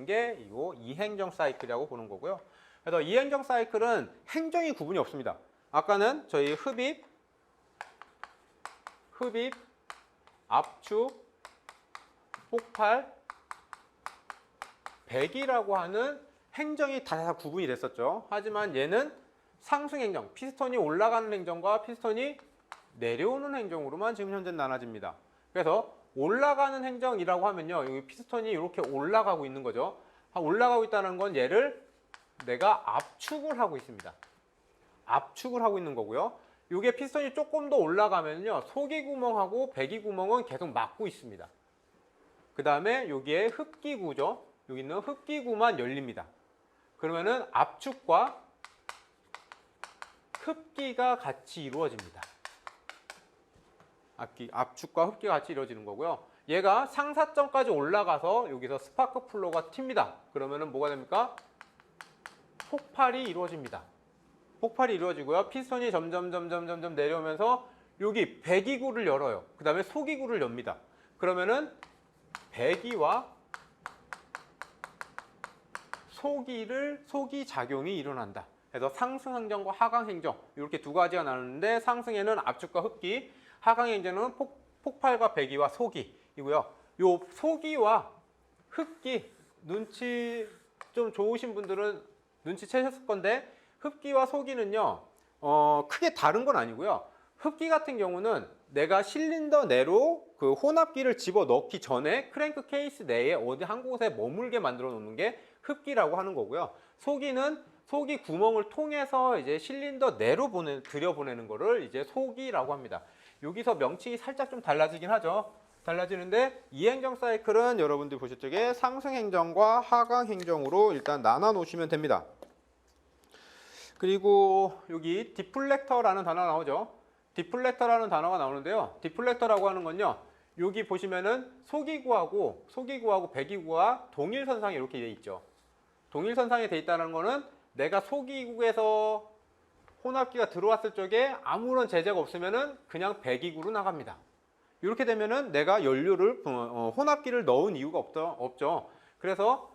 게 이거 이행정 사이클이라고 보는 거고요. 그래서 이행정 사이클은 행정이 구분이 없습니다. 아까는 저희 흡입, 압축, 폭발, 배기라고 하는 행정이 다 구분이 됐었죠. 하지만 얘는 상승 행정, 피스톤이 올라가는 행정과 피스톤이 내려오는 행정으로만 지금 현재 나눠집니다. 그래서 올라가는 행정이라고 하면요, 여기 피스톤이 이렇게 올라가고 있는 거죠. 올라가고 있다는 건 얘를 내가 압축을 하고 있습니다. 압축을 하고 있는 거고요. 이게 피스톤이 조금 더 올라가면요, 소기 구멍하고 배기 구멍은 계속 막고 있습니다. 그 다음에 여기에 흡기구죠. 여기 있는 흡기구만 열립니다. 그러면은 압축과 흡기가 같이 이루어집니다. 압축과 흡기가 같이 이루어지는 거고요. 얘가 상사점까지 올라가서 여기서 스파크 플로우가 튑니다. 그러면은 뭐가 됩니까? 폭발이 이루어집니다. 폭발이 이루어지고요. 피스톤이 점점 내려오면서 여기 배기구를 열어요. 그 다음에 소기구를 엽니다. 그러면은 배기와 소기 작용이 일어난다. 그래서 상승 행정과 하강 행정 이렇게 두 가지가 나누는데 상승에는 압축과 흡기, 하강 행정은 폭발과 배기와 소기이고요. 요 소기와 흡기 눈치 좀 좋으신 분들은 눈치채셨을 건데 흡기와 소기는요 크게 다른 건 아니고요. 흡기 같은 경우는 내가 실린더 내로 그 혼합기를 집어 넣기 전에 크랭크 케이스 내에 어디 한 곳에 머물게 만들어 놓는 게 흡기라고 하는 거고요. 소기는 소기 구멍을 통해서 이제 실린더 내로 들여보내는 거를 이제 소기라고 합니다. 여기서 명칭이 살짝 좀 달라지긴 하죠. 달라지는데 이행정 사이클은 여러분들이 보실 적에 상승 행정과 하강 행정으로 일단 나눠 놓으시면 됩니다. 그리고 여기 디플렉터라는 단어가 나오죠. 디플렉터라는 단어가 나오는데요. 디플렉터라고 하는 건요. 여기 보시면은 소기구하고 배기구와 동일선상에 이렇게 되어 있죠. 동일선상에 되어 있다는 거는 내가 소기구에서 혼합기가 들어왔을 적에 아무런 제재가 없으면은 그냥 배기구로 나갑니다. 이렇게 되면은 내가 연료를 혼합기를 넣은 이유가 없죠. 그래서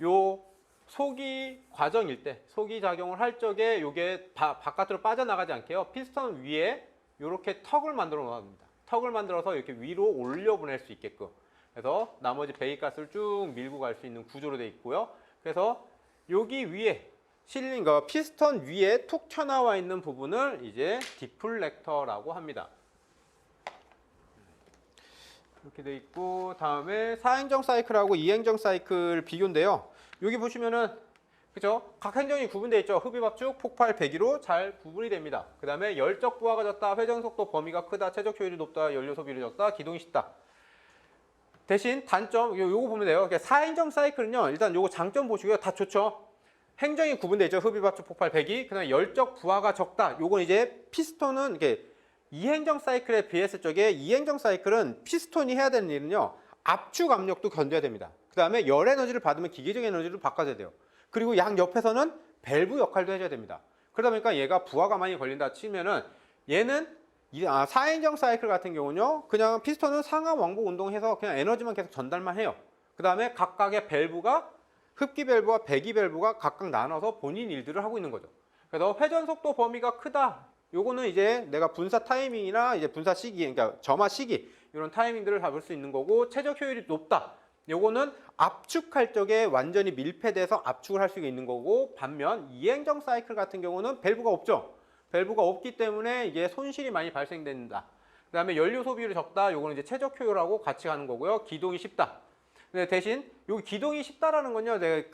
요 소기 과정일 때, 소기 작용을 할 적에 이게 바깥으로 빠져나가지 않게요. 피스톤 위에 이렇게 턱을 만들어 놓습니다. 턱을 만들어서 이렇게 위로 올려 보낼 수 있게끔. 그래서 나머지 배기가스를 쭉 밀고 갈 수 있는 구조로 되어 있고요. 그래서 여기 위에 실린 거 피스톤 위에 툭 튀어나와 있는 부분을 이제 디플렉터라고 합니다. 이렇게 돼 있고 다음에 사행정 사이클하고 이행정 사이클 비교인데요. 여기 보시면은 그죠? 각 행정이 구분되어 있죠. 흡입압축, 폭발, 배기로 잘 구분이 됩니다. 그 다음에 열적 부하가 적다, 회전속도 범위가 크다, 최적 효율이 높다, 연료 소비를 적다, 기동이 쉽다. 대신 단점, 요거 보면 돼요. 사행정 사이클은요, 일단 요거 장점 보시고요. 다 좋죠. 행정이 구분되어 있죠. 흡입압축, 폭발, 배기. 그 다음에 열적 부하가 적다. 요건 이제 피스톤은 이게 이행정 사이클에 비했을 적에 이행정 사이클은 피스톤이 해야 되는 일은요. 압축 압력도 견뎌야 됩니다. 그 다음에 열 에너지를 받으면 기계적 에너지로 바꿔줘야 돼요. 그리고 양 옆에서는 밸브 역할도 해줘야 됩니다. 그러다 보니까 얘가 부하가 많이 걸린다 치면은 얘는 4행정 사이클 같은 경우는요, 그냥 피스톤은 상하 왕복 운동해서 그냥 에너지만 계속 전달만 해요. 그 다음에 각각의 밸브가 흡기 밸브와 배기 밸브가 각각 나눠서 본인 일들을 하고 있는 거죠. 그래서 회전 속도 범위가 크다. 요거는 이제 내가 분사 타이밍이나 이제 분사 시기, 그러니까 점화 시기 이런 타이밍들을 잡을 수 있는 거고, 최적 효율이 높다. 요거는 압축할 적에 완전히 밀폐돼서 압축을 할 수가 있는 거고, 반면 이행정 사이클 같은 경우는 밸브가 없죠. 밸브가 없기 때문에 이게 손실이 많이 발생된다. 그 다음에 연료 소비율이 적다. 요거는 이제 최적 효율하고 같이 가는 거고요. 기동이 쉽다. 근데 대신 여기 기동이 쉽다라는 건요, 내가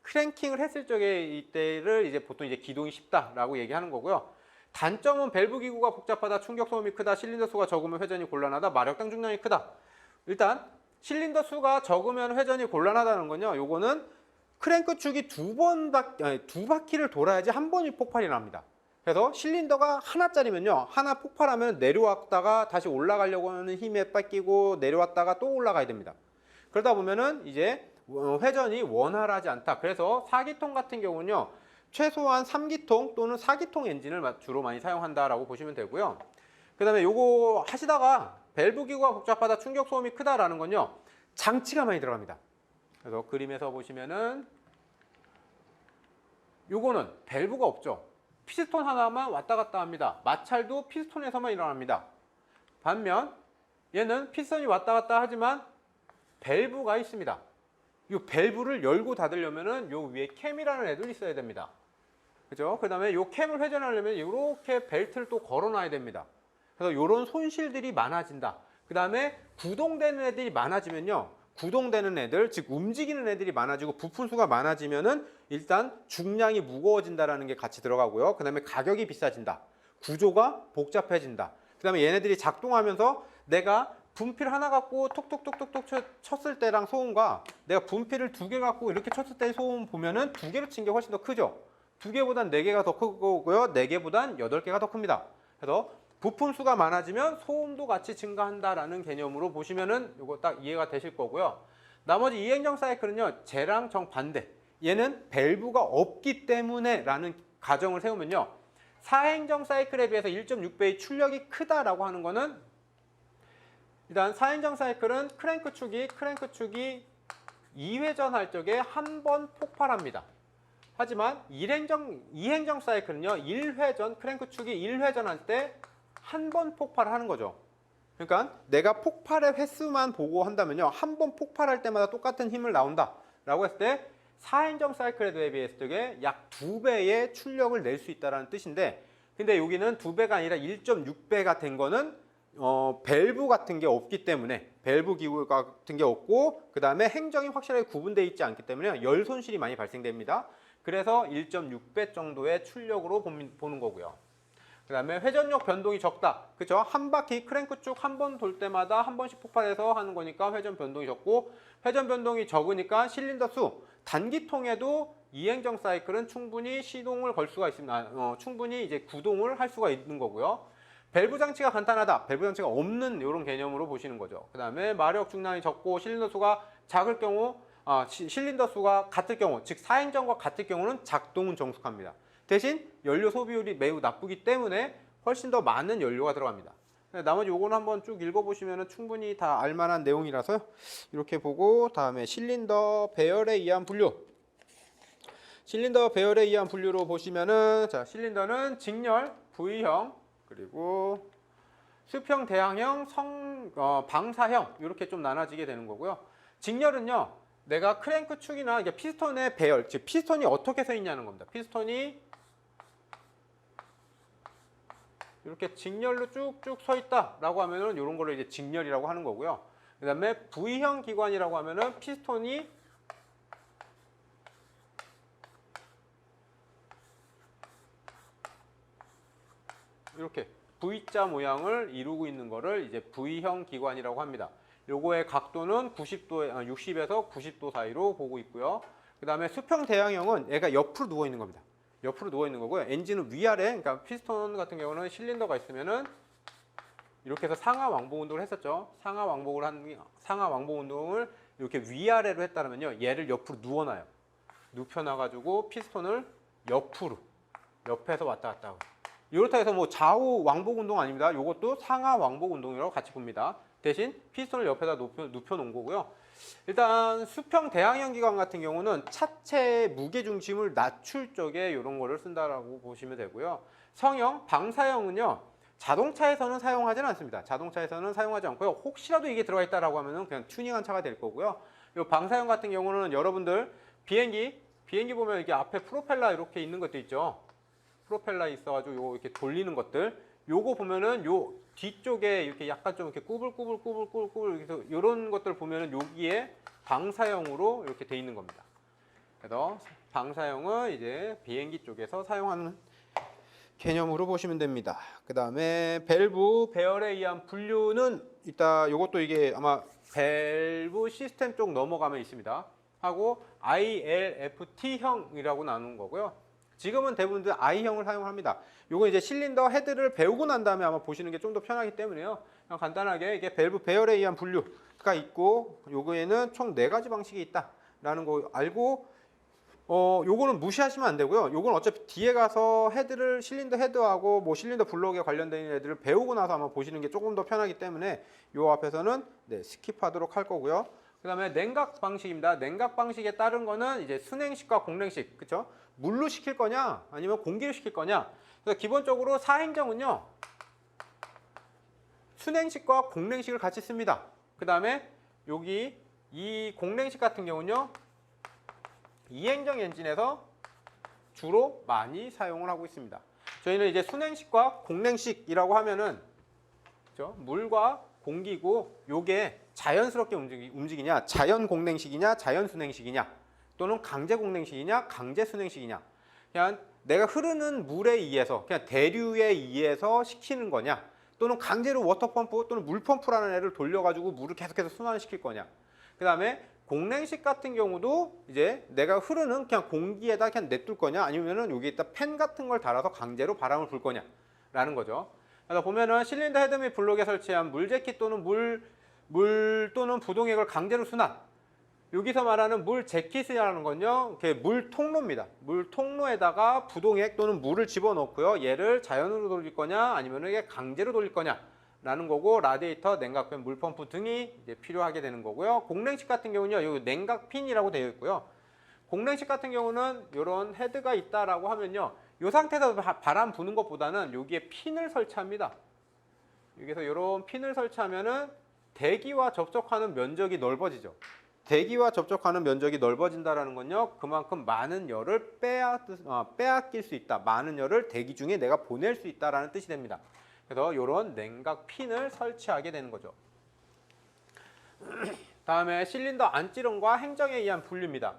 크랭킹을 했을 적에 이때를 이제 보통 이제 기동이 쉽다라고 얘기하는 거고요. 단점은 밸브 기구가 복잡하다, 충격 소음이 크다, 실린더 수가 적으면 회전이 gon란하다, 마력당 중량이 크다. 일단 실린더 수가 적으면 회전이 곤란하다는 건요, 요거는 크랭크 축이 두 바퀴를 돌아야지 한 번이 폭발이 납니다. 그래서 실린더가 하나짜리면요, 하나 폭발하면 내려왔다가 다시 올라가려고 하는 힘에 뺏기고 내려왔다가 또 올라가야 됩니다. 그러다 보면은 이제 회전이 원활하지 않다. 그래서 4기통 같은 경우는요, 최소한 3기통 또는 4기통 엔진을 주로 많이 사용한다라고 보시면 되고요. 그 다음에 요거 하시다가 밸브 기구가 복잡하다, 충격 소음이 크다라는 건요, 장치가 많이 들어갑니다. 그래서 그림에서 보시면은 요거는 밸브가 없죠. 피스톤 하나만 왔다 갔다 합니다. 마찰도 피스톤에서만 일어납니다. 반면 얘는 피스톤이 왔다 갔다 하지만 밸브가 있습니다. 이 밸브를 열고 닫으려면은 요 위에 캠이라는 애들이 있어야 됩니다. 그죠? 그 다음에 요 캠을 회전하려면 이렇게 벨트를 또 걸어놔야 됩니다. 그래서 이런 손실들이 많아진다. 그 다음에 구동되는 애들이 많아지면요, 구동되는 애들, 즉 움직이는 애들이 많아지고 부품 수가 많아지면은 일단 중량이 무거워진다라는 게 같이 들어가고요. 그 다음에 가격이 비싸진다. 구조가 복잡해진다. 그 다음에 얘네들이 작동하면서 내가 분필 하나 갖고 톡톡톡톡톡 쳤을 때랑 소음과 내가 분필을 2개 갖고 이렇게 쳤을 때의 소음 보면은 2개로 친 게 훨씬 더 크죠. 2개보단 4개가 더 크고요. 4개보단 8개가 더 큽니다. 그래서 부품 수가 많아지면 소음도 같이 증가한다라는 개념으로 보시면은 이거 딱 이해가 되실 거고요. 나머지 이행정 사이클은요, 쟤랑 정반대. 얘는 밸브가 없기 때문에 라는 가정을 세우면요, 4행정 사이클에 비해서 1.6배의 출력이 크다라고 하는 거는, 일단 4행정 사이클은 크랭크 축이 2회전 할 적에 한 번 폭발합니다. 하지만 2행정 사이클은요, 1회전, 크랭크 축이 1회전 할 때 한 번 폭발하는 거죠. 그러니까 내가 폭발의 횟수만 보고 한다면요, 한 번 폭발할 때마다 똑같은 힘을 나온다 라고 했을 때 4행정 사이클에 대비했을 때 약 2배의 출력을 낼 수 있다는 뜻인데, 근데 여기는 2배가 아니라 1.6배가 된 거는 밸브 같은 게 없기 때문에, 밸브 기구 같은 게 없고, 그 다음에 행정이 확실하게 구분되어 있지 않기 때문에 열 손실이 많이 발생됩니다. 그래서 1.6배 정도의 출력으로 보는 거고요. 그 다음에 회전력 변동이 적다. 그쵸? 한 바퀴 크랭크 쭉 한 번 돌 때마다 한 번씩 폭발해서 하는 거니까 회전 변동이 적고, 회전 변동이 적으니까 실린더 수, 단기통에도 이행정 사이클은 충분히 시동을 걸 수가 있습니다. 충분히 이제 구동을 할 수가 있는 거고요. 밸브 장치가 간단하다. 밸브 장치가 없는 이런 개념으로 보시는 거죠. 그 다음에 마력 중량이 적고 실린더 수가 작을 경우, 실린더 수가 같을 경우, 즉 4행정과 같을 경우는 작동은 정숙합니다. 대신 연료 소비율이 매우 나쁘기 때문에 훨씬 더 많은 연료가 들어갑니다. 나머지 요거는 한번 쭉 읽어보시면 충분히 다 알만한 내용이라서 이렇게 보고, 다음에 실린더 배열에 의한 분류. 실린더 배열에 의한 분류로 보시면은, 자, 실린더는 직렬, V형, 그리고 수평 대항형, 방사형 이렇게 좀 나눠지게 되는 거고요. 직렬은요, 내가 크랭크 축이나 이게 피스톤의 배열, 즉 피스톤이 어떻게 서 있냐는 겁니다. 피스톤이 이렇게 직렬로 쭉쭉 서 있다라고 하면은 이런 거를 이제 직렬이라고 하는 거고요. 그다음에 V형 기관이라고 하면은 피스톤이 이렇게 V자 모양을 이루고 있는 거를 이제 V형 기관이라고 합니다. 요거의 각도는 60에서 90도 사이로 보고 있고요. 그다음에 수평 대항형은 얘가 옆으로 누워 있는 겁니다. 옆으로 누워 있는 거고요. 엔진은 위아래, 그러니까 피스톤 같은 경우는 실린더가 있으면은 이렇게 해서 상하 왕복 운동을 했었죠. 상하 왕복 운동을 이렇게 위아래로 했다면요, 얘를 옆으로 누워놔요. 눕혀놔가지고 피스톤을 옆으로, 옆에서 왔다 갔다 하고. 이렇다 해서 뭐 좌우 왕복 운동 아닙니다. 이것도 상하 왕복 운동이라고 같이 봅니다. 대신 피스톤을 옆에다 눕혀 놓은 거고요. 일단 수평 대항형 기관 같은 경우는 차체 무게 중심을 낮출 적에 이런 거를 쓴다라고 보시면 되고요. 성형, 방사형은요, 자동차에서는 사용하지는 않습니다. 자동차에서는 사용하지 않고요. 혹시라도 이게 들어가 있다라고 하면은 그냥 튜닝한 차가 될 거고요. 이 방사형 같은 경우는 여러분들 비행기 보면 이렇게 앞에 프로펠러 이렇게 있는 것도 있죠. 프로펠러 있어가지고 요거 이렇게 돌리는 것들, 요거 보면은 요 뒤쪽에 이렇게 약간 좀 이렇게 꾸불꾸불 이렇게 이런 것들 보면은 여기에 방사형으로 이렇게 돼 있는 겁니다. 그래서 방사형은 이제 비행기 쪽에서 사용하는 개념으로 보시면 됩니다. 그 다음에 밸브 배열에 의한 분류는 이따 요것도 이게 아마 밸브 시스템 쪽 넘어가면 있습니다. 하고 ILFT형이라고 나누는 거고요. 지금은 대부분들 I형을 사용합니다. 요거 이제 실린더 헤드를 배우고 난 다음에 아마 보시는 게 좀 더 편하기 때문에요. 그냥 간단하게 이게 밸브 배열에 의한 분류가 있고, 요거에는 총 4가지 방식이 있다라는 거 알고, 요거는 무시하시면 안 되고요. 요건 어차피 뒤에 가서 헤드를 실린더 헤드하고 뭐 실린더 블록에 관련된 애들을 배우고 나서 아마 보시는 게 조금 더 편하기 때문에 요 앞에서는 스킵하도록 할 거고요. 그 다음에 냉각 방식입니다. 냉각 방식에 따른 거는 이제 순행식과 공냉식, 그쵸? 물로 식힐 거냐 아니면 공기로 식힐 거냐. 그래서 기본적으로 사행정은요, 순행식과 공냉식을 같이 씁니다. 그 다음에 여기 이 공냉식 같은 경우는요, 이행정 엔진에서 주로 많이 사용을 하고 있습니다. 저희는 이제 순행식과 공냉식이라고 하면은, 그렇죠? 물과 공기고 요게 자연스럽게 움직이냐, 자연 공냉식이냐, 자연 순행식이냐, 또는 강제 공냉식이냐, 강제 순행식이냐. 그냥 내가 흐르는 물에 의해서, 그냥 대류에 의해서 식히는 거냐, 또는 강제로 워터펌프 또는 물펌프라는 애를 돌려가지고 물을 계속해서 순환시킬 거냐. 그 다음에 공냉식 같은 경우도 이제 내가 흐르는 그냥 공기에다 그냥 냅둘 거냐, 아니면은 여기에다 팬 같은 걸 달아서 강제로 바람을 불 거냐라는 거죠. 그래서 보면은 실린더 헤드 및 블록에 설치한 물 재킷 또는 물 또는 부동액을 강제로 순환. 여기서 말하는 물 재킷이라는 건요, 물 통로입니다. 물 통로에다가 부동액 또는 물을 집어넣고요, 얘를 자연으로 돌릴 거냐, 아니면 이게 강제로 돌릴 거냐라는 거고, 라디에이터, 냉각팬, 물펌프 등이 이제 필요하게 되는 거고요. 공냉식 같은 경우는요, 요 냉각핀이라고 되어 있고요. 공냉식 같은 경우는 이런 헤드가 있다라고 하면요, 이 상태에서 바람 부는 것보다는 여기에 핀을 설치합니다. 여기서 이런 핀을 설치하면은 대기와 접촉하는 면적이 넓어지죠. 대기와 접촉하는 면적이 넓어진다는 건요, 그만큼 많은 열을 빼앗길 수 있다. 많은 열을 대기 중에 내가 보낼 수 있다는 뜻이 됩니다. 그래서 이런 냉각 핀을 설치하게 되는 거죠. 다음에 실린더 안찌름과 행정에 의한 분류입니다.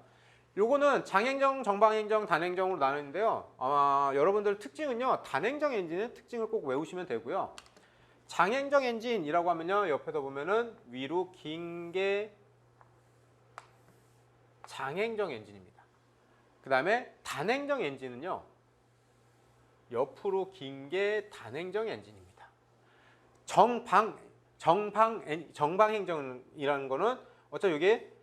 요거는 장행정, 정방행정, 단행정으로 나누는데요. 아마 여러분들 특징은요, 단행정 엔진의 특징을 꼭 외우시면 되고요. 장행정 엔진이라고 하면요, 옆에서 보면은 위로 긴 게 장행정 엔진입니다. 그 다음에 단행정 엔진은요, 옆으로 긴 게 단행정 엔진입니다. 정방행정이라는 거는 어차피 이게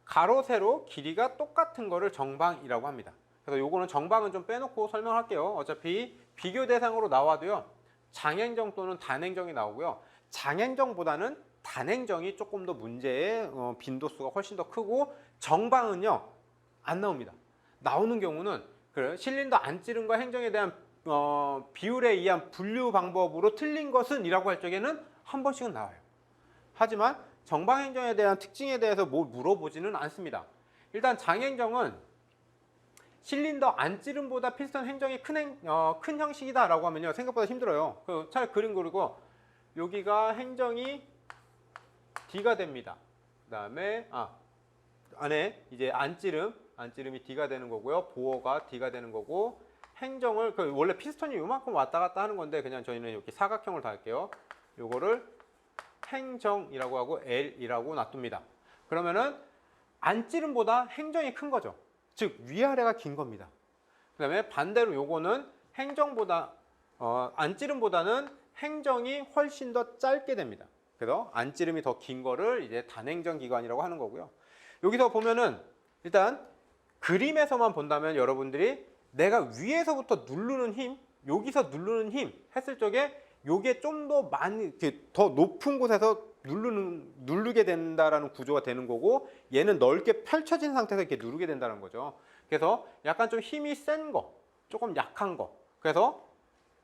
가로 세로 길이가 똑같은 거를 정방이라고 합니다. 그래서 요거는 정방은 좀 빼놓고 설명할게요. 어차피 비교 대상으로 나와도요, 장행정 또는 단행정이 나오고요. 장행정보다는 단행정이 조금 더 문제의 빈도수가 훨씬 더 크고, 정방은요 안 나옵니다. 나오는 경우는 실린더 안찌름과 행정에 대한 비율에 의한 분류 방법으로 틀린 것은 이라고 할 적에는 한 번씩은 나와요. 하지만 정방행정에 대한 특징에 대해서 뭐 물어보지는 않습니다. 일단 장행정은 실린더 안찌름보다 피스톤 행정이 큰 형식이다라고 하면요, 생각보다 힘들어요. 차라리 그림 그리고 여기가 행정이 D가 됩니다. 그 다음에 안에 이제 안찌름이 D가 되는 거고요. 보어가 D가 되는 거고, 행정을 원래 피스톤이 요만큼 왔다 갔다 하는 건데 그냥 저희는 이렇게 사각형을 다 할게요. 요거를 행정이라고 하고 L이라고 놔둡니다. 그러면은 안찌름보다 행정이 큰 거죠. 즉 위아래가 긴 겁니다. 그 다음에 반대로 요거는 행정보다 안찌름보다는 행정이 훨씬 더 짧게 됩니다. 그래서 안찌름이 더 긴 거를 이제 단행정 기관이라고 하는 거고요. 여기서 보면은 일단 그림에서만 본다면 여러분들이 내가 위에서부터 누르는 힘, 여기서 누르는 힘 했을 적에 요게 좀 더 많이 이렇게 더 높은 곳에서 누르게 된다라는 구조가 되는 거고, 얘는 넓게 펼쳐진 상태에서 이렇게 누르게 된다는 거죠. 그래서 약간 좀 힘이 센 거, 조금 약한 거. 그래서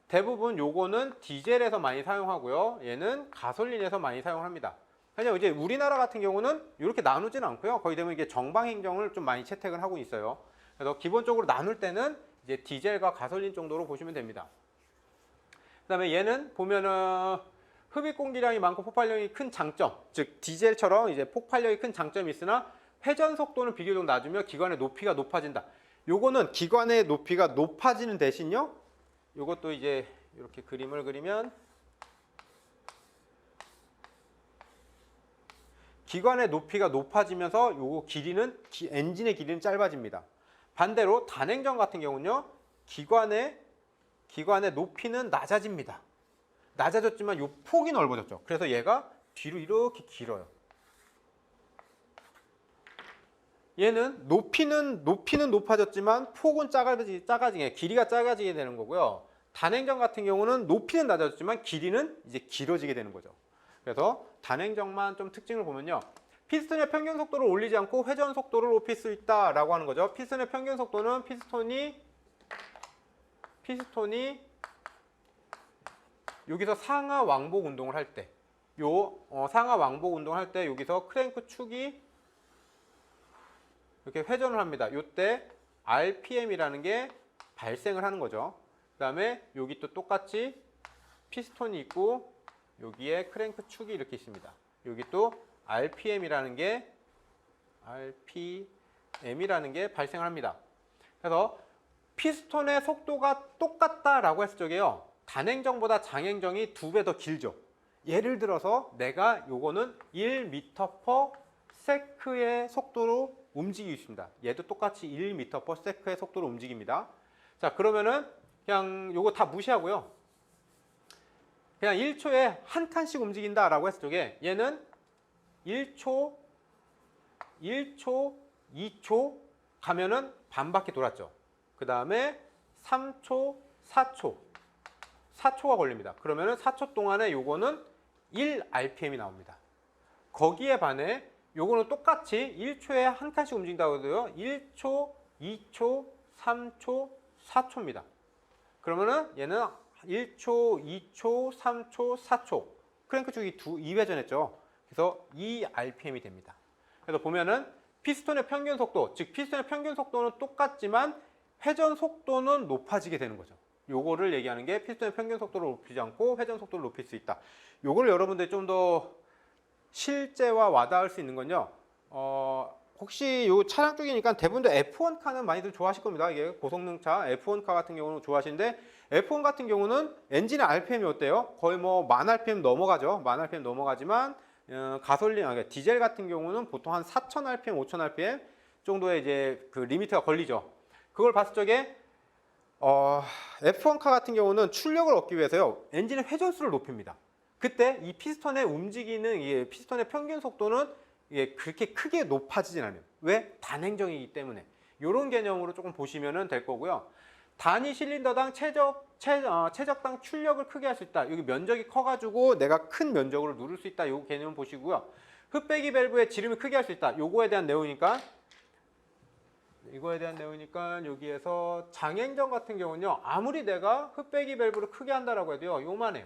대부분 요거는 디젤에서 많이 사용하고요. 얘는 가솔린에서 많이 사용합니다. 그냥 이제 우리나라 같은 경우는 이렇게 나누진 않고요. 거의 되면 이게 정방 행정을 좀 많이 채택을 하고 있어요. 그래서 기본적으로 나눌 때는 이제 디젤과 가솔린 정도로 보시면 됩니다. 그다음에 얘는 보면은 흡입 공기량이 많고 폭발력이 큰 장점, 즉 디젤처럼 이제 폭발력이 큰 장점이 있으나 회전 속도는 비교적 낮으며 기관의 높이가 높아진다. 요거는 기관의 높이가 높아지는 대신요, 요것도 이제 이렇게 그림을 그리면 기관의 높이가 높아지면서 요거 길이는 엔진의 길이는 짧아집니다. 반대로 단행정 같은 경우는요, 기관의 높이는 낮아집니다. 낮아졌지만 요 폭이 넓어졌죠. 그래서 얘가 뒤로 이렇게 길어요. 얘는 높이는 높아졌지만 폭은 작아지게, 길이가 작아지게 되는 거고요. 단행정 같은 경우는 높이는 낮아졌지만 길이는 이제 길어지게 되는 거죠. 그래서 단행정만 좀 특징을 보면요, 피스톤의 평균 속도를 올리지 않고 회전 속도를 높일 수 있다라고 하는 거죠. 피스톤의 평균 속도는 피스톤이 여기서 상하 왕복 운동을 할 때, 상하 왕복 운동을 할 때 여기서 크랭크 축이 이렇게 회전을 합니다. 이때 RPM이라는 게 발생을 하는 거죠. 그 다음에 여기 또 똑같이 피스톤이 있고 여기에 크랭크 축이 이렇게 있습니다. 여기 또 RPM이라는 게 발생을 합니다. 그래서 피스톤의 속도가 똑같다라고 했을 적에요, 단행정보다 장행정이 2배 더 길죠. 예를 들어서 내가 요거는 1m/s의 속도로 움직이고 있습니다. 얘도 똑같이 1m/s의 속도로 움직입니다. 자, 그러면은 그냥 요거 다 무시하고요, 그냥 1초에 한 칸씩 움직인다라고 했을 적에 얘는 1초, 2초 가면은 반 바퀴 돌았죠. 그 다음에 3초, 4초가 걸립니다. 그러면은 4초 동안에 요거는 1rpm이 나옵니다. 거기에 반해 요거는 똑같이 1초에 한 칸씩 움직인다고 해도요, 1초, 2초, 3초, 4초입니다. 그러면은 얘는 1초, 2초, 3초, 4초. 크랭크 축이 2회전했죠. 그래서 2rpm이 됩니다. 그래서 보면은 피스톤의 평균 속도, 즉 피스톤의 평균 속도는 똑같지만 회전 속도는 높아지게 되는 거죠. 요거를 얘기하는 게 피스톤의 평균 속도를 높이지 않고 회전 속도를 높일 수 있다. 요거를 여러분들이 좀 더 실제와 와닿을 수 있는 건요, 혹시 요 차량 쪽이니까 대부분 F1 카는 많이들 좋아하실 겁니다. 이게 고성능차 F1 카 같은 경우는 좋아하시는데, F1 같은 경우는 엔진의 RPM이 어때요? 거의 뭐 10,000rpm 넘어가죠. 10,000rpm 넘어가지만 가솔린, 디젤 같은 경우는 보통 한 4,000rpm, 5,000rpm 정도의 이제 그 리미트가 걸리죠. 그걸 봤을 적에 F1 카 같은 경우는 출력을 얻기 위해서요, 엔진의 회전수를 높입니다. 그때 이 피스톤의 움직이는 이 피스톤의 평균 속도는 그렇게 크게 높아지진 않아요. 왜? 단행정이기 때문에. 이런 개념으로 조금 보시면 될 거고요. 단위 실린더당 최적당 출력을 크게 할 수 있다. 여기 면적이 커가지고 내가 큰 면적으로 누를 수 있다. 이 개념을 보시고요. 흡배기 밸브의 지름을 크게 할 수 있다. 이거에 대한 내용이니까 여기에서 장행정 같은 경우는요, 아무리 내가 흡배기 밸브를 크게 한다라고 해도요, 요만해요.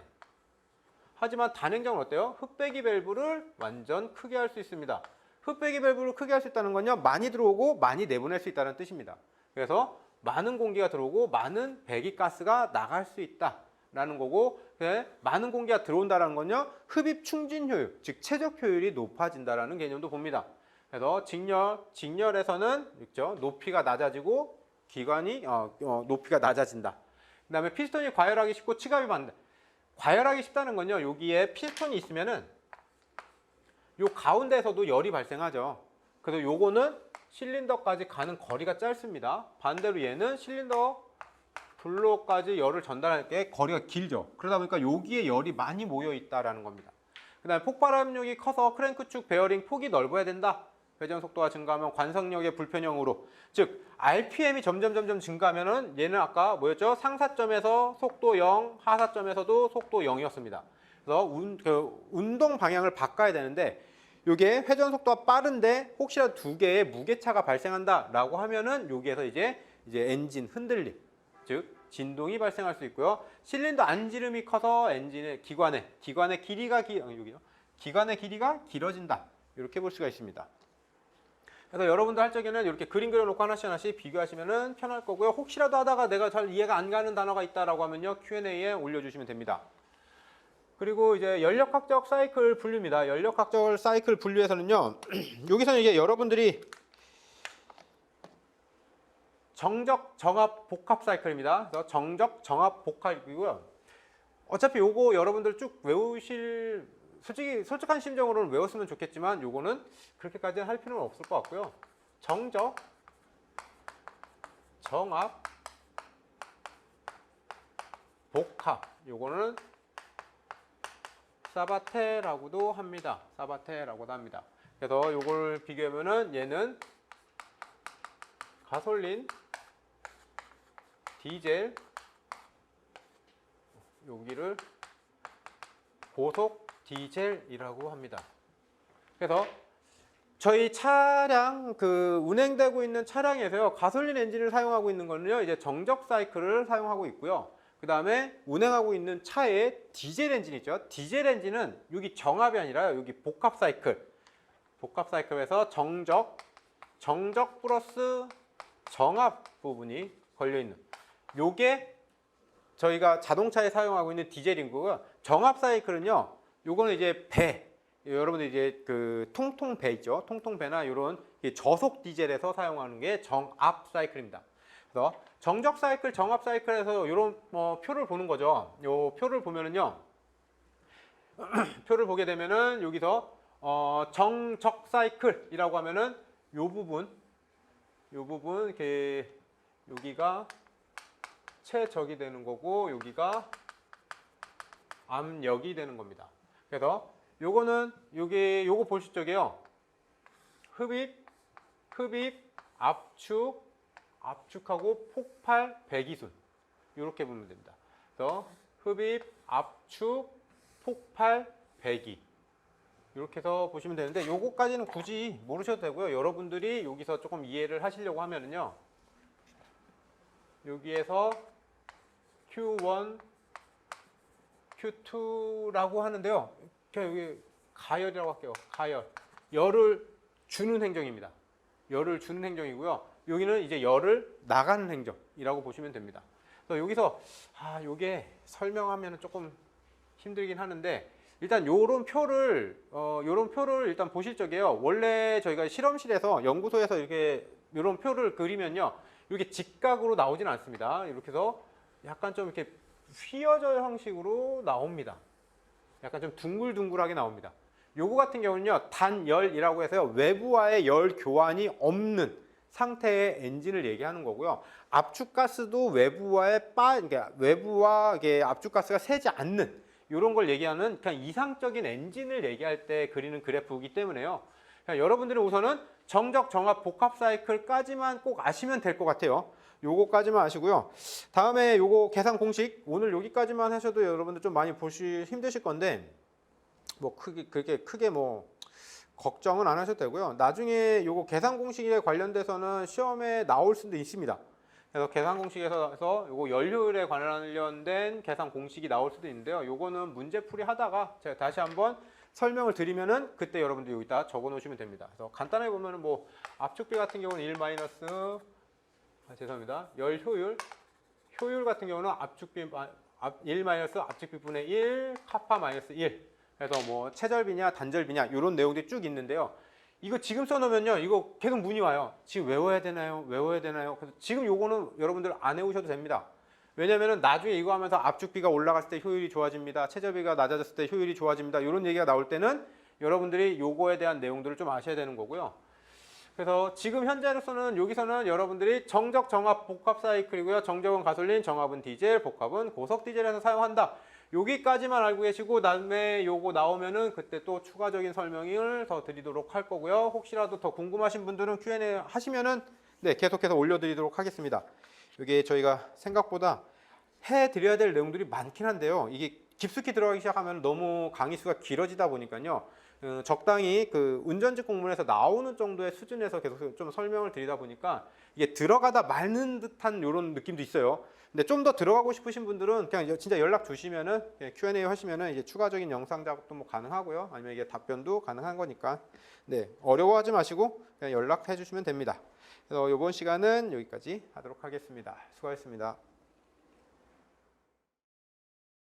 하지만 단행정은 어때요? 흡배기 밸브를 완전 크게 할 수 있습니다. 흡배기 밸브를 크게 할 수 있다는 건요, 많이 들어오고 많이 내보낼 수 있다는 뜻입니다. 그래서 많은 공기가 들어오고 많은 배기가스가 나갈 수 있다라는 거고, 많은 공기가 들어온다는 건요, 흡입 충진 효율, 즉 최적 효율이 높아진다라는 개념도 봅니다. 그래서 직렬에서는 있죠, 높이가 낮아지고 기관이 높이가 낮아진다. 그 다음에 피스톤이 과열하기 쉽고 치갑이 많다. 과열하기 쉽다는 건요, 여기에 피스톤이 있으면은 요 가운데에서도 열이 발생하죠. 그래서 요거는 실린더까지 가는 거리가 짧습니다. 반대로 얘는 실린더 블록까지 열을 전달할 때 거리가 길죠. 그러다 보니까 여기에 열이 많이 모여 있다라는 겁니다. 그 다음에 폭발 압력이 커서 크랭크축 베어링 폭이 넓어야 된다. 회전 속도가 증가하면 관성력의 불편형으로, 즉 RPM이 점점 증가하면은 얘는 아까 뭐였죠? 상사점에서 속도 0, 하사점에서도 속도 0이었습니다. 그래서 운동 방향을 바꿔야 되는데 이게 회전 속도가 빠른데 혹시라도 두 개의 무게차가 발생한다라고 하면은 여기에서 이제 엔진 흔들림, 즉 진동이 발생할 수 있고요. 실린더 안지름이 커서 엔진의 기관의 길이가 길어진다. 이렇게 볼 수가 있습니다. 그래서 여러분들 할 적에는 이렇게 그림 그려놓고 하나씩 비교하시면 편할 거고요. 혹시라도 하다가 내가 잘 이해가 안 가는 단어가 있다라고 하면요, Q&A에 올려주시면 됩니다. 그리고 이제 연력학적 사이클 분류입니다. 연력학적 사이클 분류에서는요, 여기서는 이제 여러분들이 정적, 정합, 복합 사이클입니다. 그래서 정적, 정합, 복합이고요. 어차피 요거 여러분들 쭉 외우실, 솔직한 심정으로는 외웠으면 좋겠지만 요거는 그렇게까지는 할 필요는 없을 것 같고요. 정적, 정합, 복합, 요거는 사바테라고도 합니다. 사바테라고도 합니다. 그래서 요걸 비교하면은 얘는 가솔린, 디젤, 여기를 고속 디젤이라고 합니다. 그래서 저희 차량 운행되고 있는 차량에서요, 가솔린 엔진을 사용하고 있는 거는요, 이제 정적 사이클을 사용하고 있고요. 그 다음에 운행하고 있는 차에 디젤 엔진 있죠. 디젤 엔진은 여기 정합이 아니라 여기 복합 사이클. 복합 사이클에서 정적 플러스 정합 부분이 걸려있는. 요게 저희가 자동차에 사용하고 있는 디젤인 거고요. 정합 사이클은요, 요거는 이제 여러분들 이제 통통 배 있죠. 통통 배나 이런 저속 디젤에서 사용하는 게 정합 사이클입니다. 그래서 정적 사이클, 정합 사이클에서 이런 표를 보는 거죠. 요 표를 보면은요, 표를 보게 되면은 여기서 정적 사이클이라고 하면은 요 부분 이렇게 여기가 최적이 되는 거고 여기가 암역이 되는 겁니다. 그래서 요거는 요거 보실 적에요, 흡입, 압축하고 폭발, 배기순 이렇게 보면 됩니다. 그래서 흡입, 압축, 폭발, 배기 이렇게 해서 보시면 되는데 요거까지는 굳이 모르셔도 되고요. 여러분들이 여기서 조금 이해를 하시려고 하면은요, 여기에서 Q1, Q2라고 하는데요. 여기 가열이라고 할게요. 가열. 열을 주는 행정입니다. 열을 주는 행정이고요. 여기는 이제 열을 나가는 행정이라고 보시면 됩니다. 그래서 여기서 요게 설명하면 조금 힘들긴 하는데, 일단 요런 표를 일단 보실 적에요. 원래 저희가 실험실에서 연구소에서 이렇게 요런 표를 그리면요, 이게 직각으로 나오진 않습니다. 이렇게 해서 약간 좀 이렇게 휘어져 형식으로 나옵니다. 약간 좀 둥글둥글하게 나옵니다. 요거 같은 경우는요, 단열이라고 해서요, 외부와의 열 교환이 없는 상태의 엔진을 얘기하는 거고요. 압축가스도 외부와 이게 압축가스가 새지 않는 이런 걸 얘기하는 그냥 이상적인 엔진을 얘기할 때 그리는 그래프이기 때문에요. 여러분들은 우선은 정적, 정합, 복합 사이클까지만 꼭 아시면 될 것 같아요. 요거까지만 아시고요. 다음에 요거 계산 공식, 오늘 여기까지만 하셔도 여러분들 좀 많이 힘드실 건데, 그렇게 크게 걱정은 안 하셔도 되고요. 나중에 요거 계산 공식에 관련돼서는 시험에 나올 수도 있습니다. 그래서 계산 공식에서 요거 연료율에 관련된 계산 공식이 나올 수도 있는데요. 요거는 문제풀이 하다가 제가 다시 한번 설명을 드리면은 그때 여러분들 여기다 적어 놓으시면 됩니다. 그래서 간단하게 보면은 압축비 같은 경우는 1 마이너스 죄송합니다. 열 효율 같은 경우는 압축비 1 마이너스 압축비분의 1 카파 마이너스 1. 그래서 최절비냐 단절비냐 이런 내용들이 쭉 있는데요. 이거 지금 써놓으면요, 이거 계속 문의 와요. 지금 외워야 되나요? 그래서 지금 요거는 여러분들 안 외우셔도 됩니다. 왜냐면은 나중에 이거 하면서 압축비가 올라갔을 때 효율이 좋아집니다. 최저비가 낮아졌을 때 효율이 좋아집니다. 이런 얘기가 나올 때는 여러분들이 요거에 대한 내용들을 좀 아셔야 되는 거고요. 그래서 지금 현재로서는 여기서는 여러분들이 정적, 정합, 복합 사이클이고요. 정적은 가솔린, 정합은 디젤, 복합은 고속 디젤에서 사용한다. 여기까지만 알고 계시고 다음에 요거 나오면은 그때 또 추가적인 설명을 더 드리도록 할 거고요. 혹시라도 더 궁금하신 분들은 Q&A 하시면은 네, 계속해서 올려드리도록 하겠습니다. 이게 저희가 생각보다 해드려야 될 내용들이 많긴 한데요. 이게 깊숙이 들어가기 시작하면 너무 강의 수가 길어지다 보니까요. 적당히 그 운전직 공문에서 나오는 정도의 수준에서 계속 좀 설명을 드리다 보니까 이게 들어가다 말는 듯한 이런 느낌도 있어요. 근데 좀 더 들어가고 싶으신 분들은 그냥 진짜 연락 주시면은 Q&A 하시면은 이제 추가적인 영상 작업도 뭐 가능하고요. 아니면 이게 답변도 가능한 거니까 네, 어려워하지 마시고 그냥 연락해 주시면 됩니다. 그래서 이번 시간은 여기까지 하도록 하겠습니다. 수고하셨습니다.